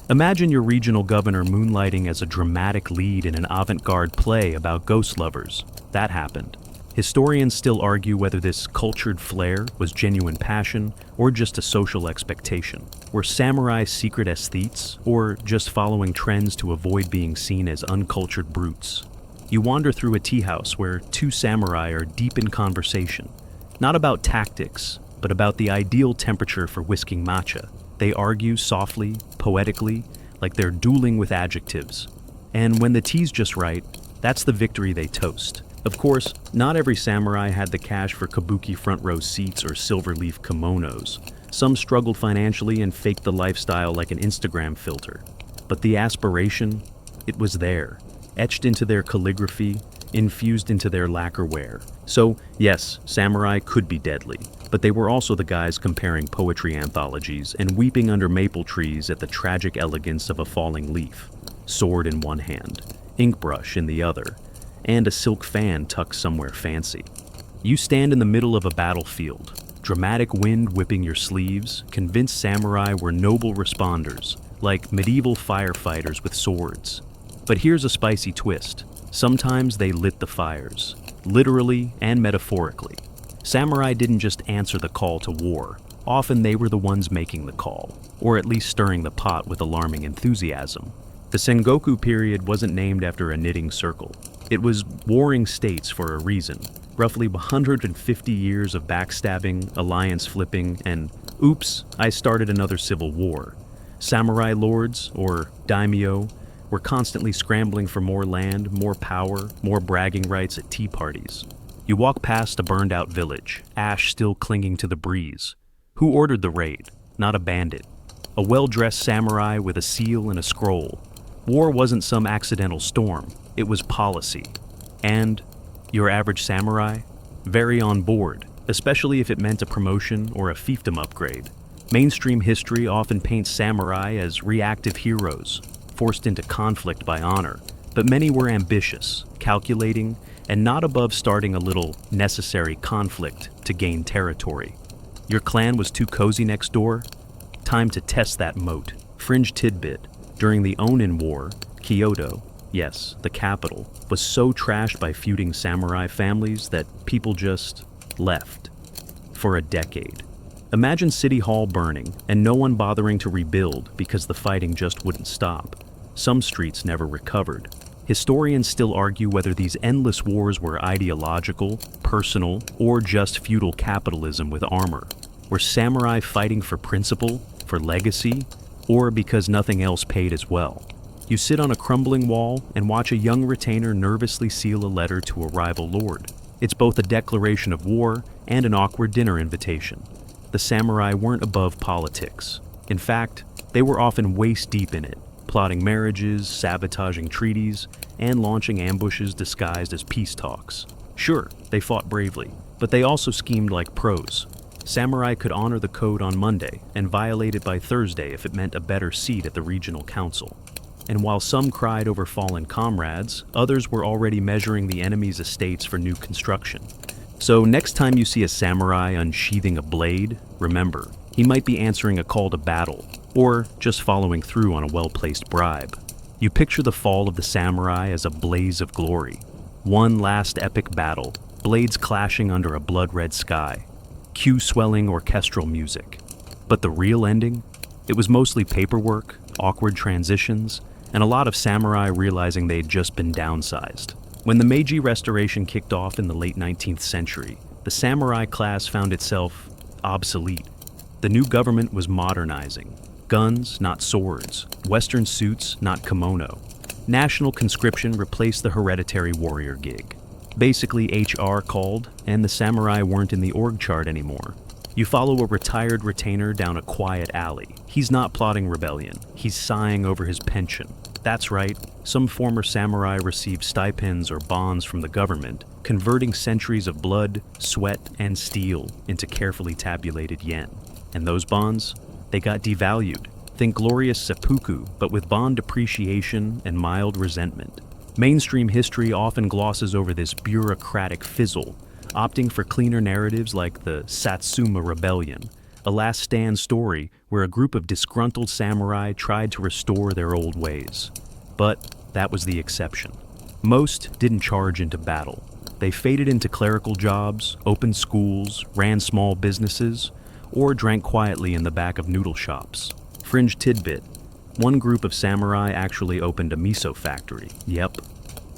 Imagine your regional governor moonlighting as a dramatic lead in an avant-garde play about ghost lovers. That happened. Historians still argue whether this cultured flair was genuine passion or just a social expectation. Were samurai secret aesthetes, or just following trends to avoid being seen as uncultured brutes? You wander through a tea house where two samurai are deep in conversation, not about tactics, but about the ideal temperature for whisking matcha. They argue softly, poetically, like they're dueling with adjectives. And when the tea's just right, that's the victory they toast. Of course, not every samurai had the cash for kabuki front row seats or silver leaf kimonos. Some struggled financially and faked the lifestyle like an Instagram filter. But the aspiration, it was there, etched into their calligraphy, infused into their lacquerware. So, yes, samurai could be deadly, but they were also the guys comparing poetry anthologies and weeping under maple trees at the tragic elegance of a falling leaf. Sword in one hand, ink brush in the other, and a silk fan tucked somewhere fancy. You stand in the middle of a battlefield, dramatic wind whipping your sleeves, convinced samurai were noble responders, like medieval firefighters with swords. But here's a spicy twist. Sometimes they lit the fires, literally and metaphorically. Samurai didn't just answer the call to war. Often they were the ones making the call, or at least stirring the pot with alarming enthusiasm. The Sengoku period wasn't named after a knitting circle. It was warring states for a reason. Roughly 150 years of backstabbing, alliance flipping, and oops, I started another civil war. Samurai lords, or daimyo, were constantly scrambling for more land, more power, more bragging rights at tea parties. You walk past a burned-out village, ash still clinging to the breeze. Who ordered the raid? Not a bandit. A well-dressed samurai with a seal and a scroll. War wasn't some accidental storm. It was policy. And your average samurai? Very on board, especially if it meant a promotion or a fiefdom upgrade. Mainstream history often paints samurai as reactive heroes, forced into conflict by honor, but many were ambitious, calculating, and not above starting a little necessary conflict to gain territory. Your clan was too cozy next door? Time to test that moat. Fringe tidbit. During the Onin War, Kyoto, yes, the capital, was so trashed by feuding samurai families that people just left. For a decade. Imagine City Hall burning and no one bothering to rebuild because the fighting just wouldn't stop. Some streets never recovered. Historians still argue whether these endless wars were ideological, personal, or just feudal capitalism with armor. Were samurai fighting for principle, for legacy, or because nothing else paid as well. You sit on a crumbling wall and watch a young retainer nervously seal a letter to a rival lord. It's both a declaration of war and an awkward dinner invitation. The samurai weren't above politics. In fact, they were often waist-deep in it, plotting marriages, sabotaging treaties, and launching ambushes disguised as peace talks. Sure, they fought bravely, but they also schemed like pros. Samurai could honor the code on Monday and violate it by Thursday if it meant a better seat at the regional council. And while some cried over fallen comrades, others were already measuring the enemy's estates for new construction. So next time you see a samurai unsheathing a blade, remember, he might be answering a call to battle, or just following through on a well-placed bribe. You picture the fall of the samurai as a blaze of glory. One last epic battle, blades clashing under a blood-red sky. Cue swelling orchestral music. But the real ending? It was mostly paperwork, awkward transitions, and a lot of samurai realizing they'd just been downsized. When the Meiji Restoration kicked off in the late 19th century, the samurai class found itself obsolete. The new government was modernizing. Guns, not swords. Western suits, not kimono. National conscription replaced the hereditary warrior gig. Basically, HR called, and the samurai weren't in the org chart anymore. You follow a retired retainer down a quiet alley. He's not plotting rebellion. He's sighing over his pension. That's right, some former samurai received stipends or bonds from the government, converting centuries of blood, sweat, and steel into carefully tabulated yen. And those bonds? They got devalued. Think glorious seppuku, but with bond depreciation and mild resentment. Mainstream history often glosses over this bureaucratic fizzle, opting for cleaner narratives like the Satsuma Rebellion, a last stand story where a group of disgruntled samurai tried to restore their old ways. But that was the exception. Most didn't charge into battle. They faded into clerical jobs, opened schools, ran small businesses, or drank quietly in the back of noodle shops. Fringe tidbit: one group of samurai actually opened a miso factory. Yep.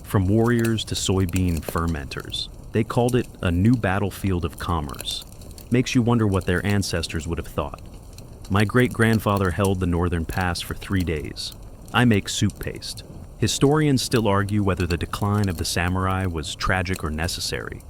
From warriors to soybean fermenters. They called it a new battlefield of commerce. Makes you wonder what their ancestors would have thought. My great-grandfather held the northern pass for 3 days. I make soup paste. Historians still argue whether the decline of the samurai was tragic or necessary.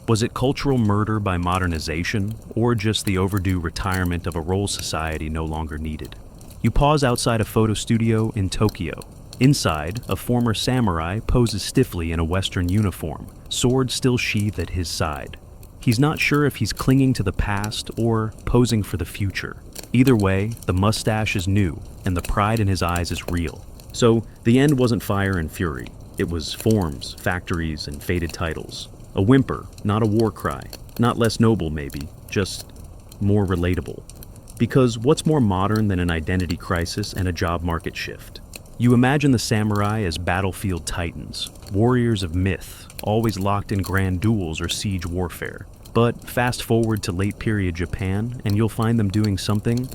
Was it cultural murder by modernization, or just the overdue retirement of a role society no longer needed? You pause outside a photo studio in Tokyo. Inside, a former samurai poses stiffly in a Western uniform, sword still sheathed at his side. He's not sure if he's clinging to the past or posing for the future. Either way, the mustache is new, and the pride in his eyes is real. So, the end wasn't fire and fury. It was forms, factories, and faded titles. A whimper, not a war cry. Not less noble, maybe, just more relatable. Because what's more modern than an identity crisis and a job market shift? You imagine the samurai as battlefield titans, warriors of myth, always locked in grand duels or siege warfare. But fast forward to late period Japan, and you'll find them doing something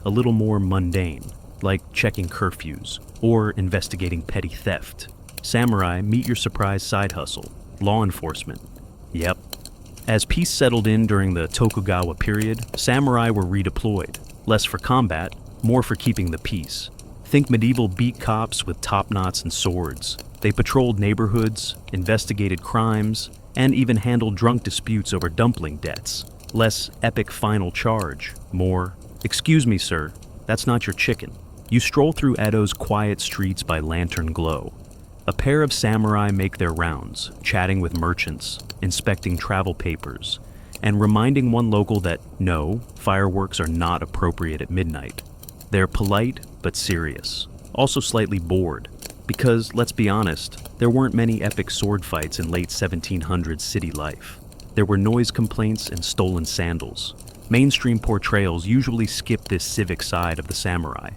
a little more mundane, like checking curfews or investigating petty theft. Samurai meet your surprise side hustle, law enforcement. Yep. As peace settled in during the Tokugawa period, samurai were redeployed, less for combat, more for keeping the peace. Think medieval beat cops with top knots and swords. They patrolled neighborhoods, investigated crimes, and even handled drunk disputes over dumpling debts. Less epic final charge, more, "Excuse me, sir, that's not your chicken." You stroll through Edo's quiet streets by lantern glow. A pair of samurai make their rounds, chatting with merchants, inspecting travel papers, and reminding one local that, no, fireworks are not appropriate at midnight. They're polite, but serious. Also slightly bored. Because, let's be honest, there weren't many epic sword fights in late 1700s city life. There were noise complaints and stolen sandals. Mainstream portrayals usually skip this civic side of the samurai.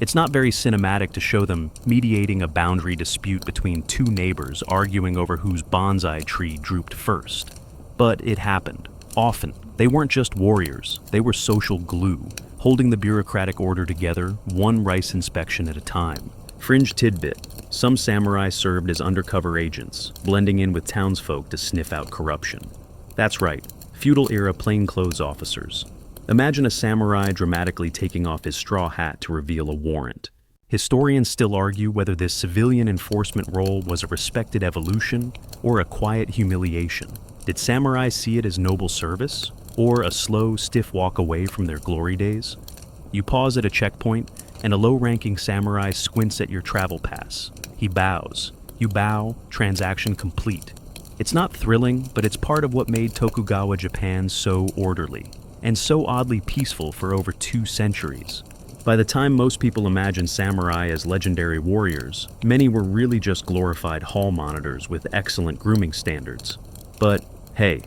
It's not very cinematic to show them mediating a boundary dispute between two neighbors arguing over whose bonsai tree drooped first. But it happened. Often. They weren't just warriors, they were social glue, holding the bureaucratic order together, one rice inspection at a time. Fringe tidbit: some samurai served as undercover agents, blending in with townsfolk to sniff out corruption. That's right, feudal-era plainclothes officers. Imagine a samurai dramatically taking off his straw hat to reveal a warrant. Historians still argue whether this civilian enforcement role was a respected evolution or a quiet humiliation. Did samurai see it as noble service, or a slow, stiff walk away from their glory days? You pause at a checkpoint, and a low-ranking samurai squints at your travel pass. He bows. You bow, transaction complete. It's not thrilling, but it's part of what made Tokugawa Japan so orderly, and so oddly peaceful for over 2 centuries. By the time most people imagine samurai as legendary warriors, many were really just glorified hall monitors with excellent grooming standards. But hey,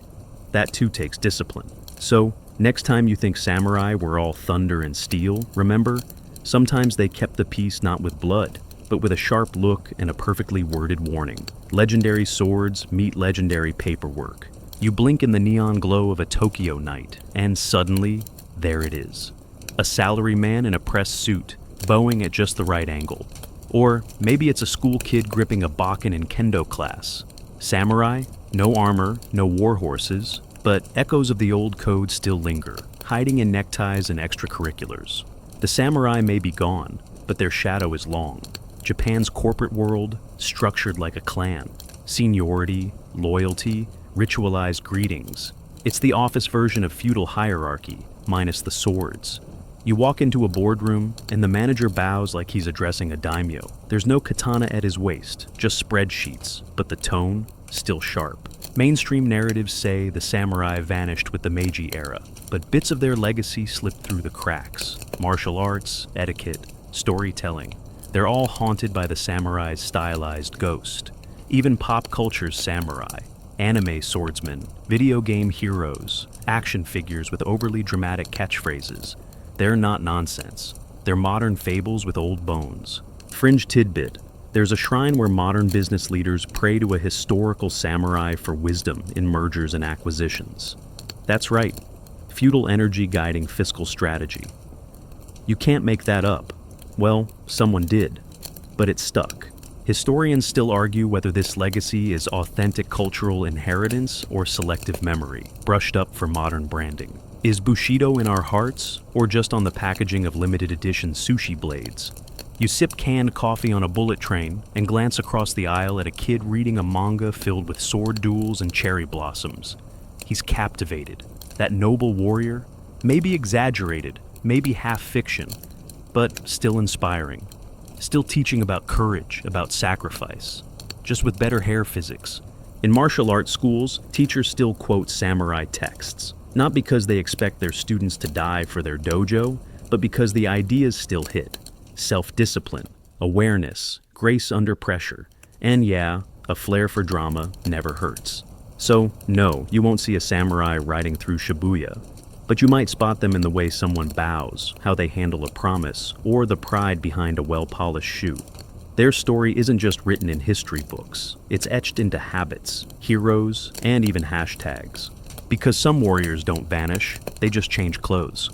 that too takes discipline. So, next time you think samurai were all thunder and steel, remember, sometimes they kept the peace not with blood, but with a sharp look and a perfectly worded warning. Legendary swords meet legendary paperwork. You blink in the neon glow of a Tokyo night, and suddenly, there it is. A salaryman in a pressed suit, bowing at just the right angle. Or maybe it's a school kid gripping a bakken in kendo class. Samurai, no armor, no war horses, but echoes of the old code still linger, hiding in neckties and extracurriculars. The samurai may be gone, but their shadow is long. Japan's corporate world, structured like a clan. Seniority, loyalty, ritualized greetings. It's the office version of feudal hierarchy, minus the swords. You walk into a boardroom, and the manager bows like he's addressing a daimyo. There's no katana at his waist, just spreadsheets, but the tone, still sharp. Mainstream narratives say the samurai vanished with the Meiji era, but bits of their legacy slipped through the cracks. Martial arts, etiquette, storytelling. They're all haunted by the samurai's stylized ghost. Even pop culture's samurai. Anime swordsmen, video game heroes, action figures with overly dramatic catchphrases. They're not nonsense. They're modern fables with old bones. Fringe tidbit. There's a shrine where modern business leaders pray to a historical samurai for wisdom in mergers and acquisitions. That's right. Feudal energy guiding fiscal strategy. You can't make that up. Well, someone did. But it stuck. Historians still argue whether this legacy is authentic cultural inheritance or selective memory, brushed up for modern branding. Is Bushido in our hearts, or just on the packaging of limited edition sushi blades? You sip canned coffee on a bullet train and glance across the aisle at a kid reading a manga filled with sword duels and cherry blossoms. He's captivated. That noble warrior, maybe exaggerated, maybe half fiction, but still inspiring. Still teaching about courage, about sacrifice, just with better hair physics. In martial arts schools, teachers still quote samurai texts, not because they expect their students to die for their dojo, but because the ideas still hit. Self-discipline, awareness, grace under pressure, and yeah, a flair for drama never hurts. So, no, you won't see a samurai riding through Shibuya, but you might spot them in the way someone bows, how they handle a promise, or the pride behind a well-polished shoe. Their story isn't just written in history books, it's etched into habits, heroes, and even hashtags. Because some warriors don't vanish, they just change clothes.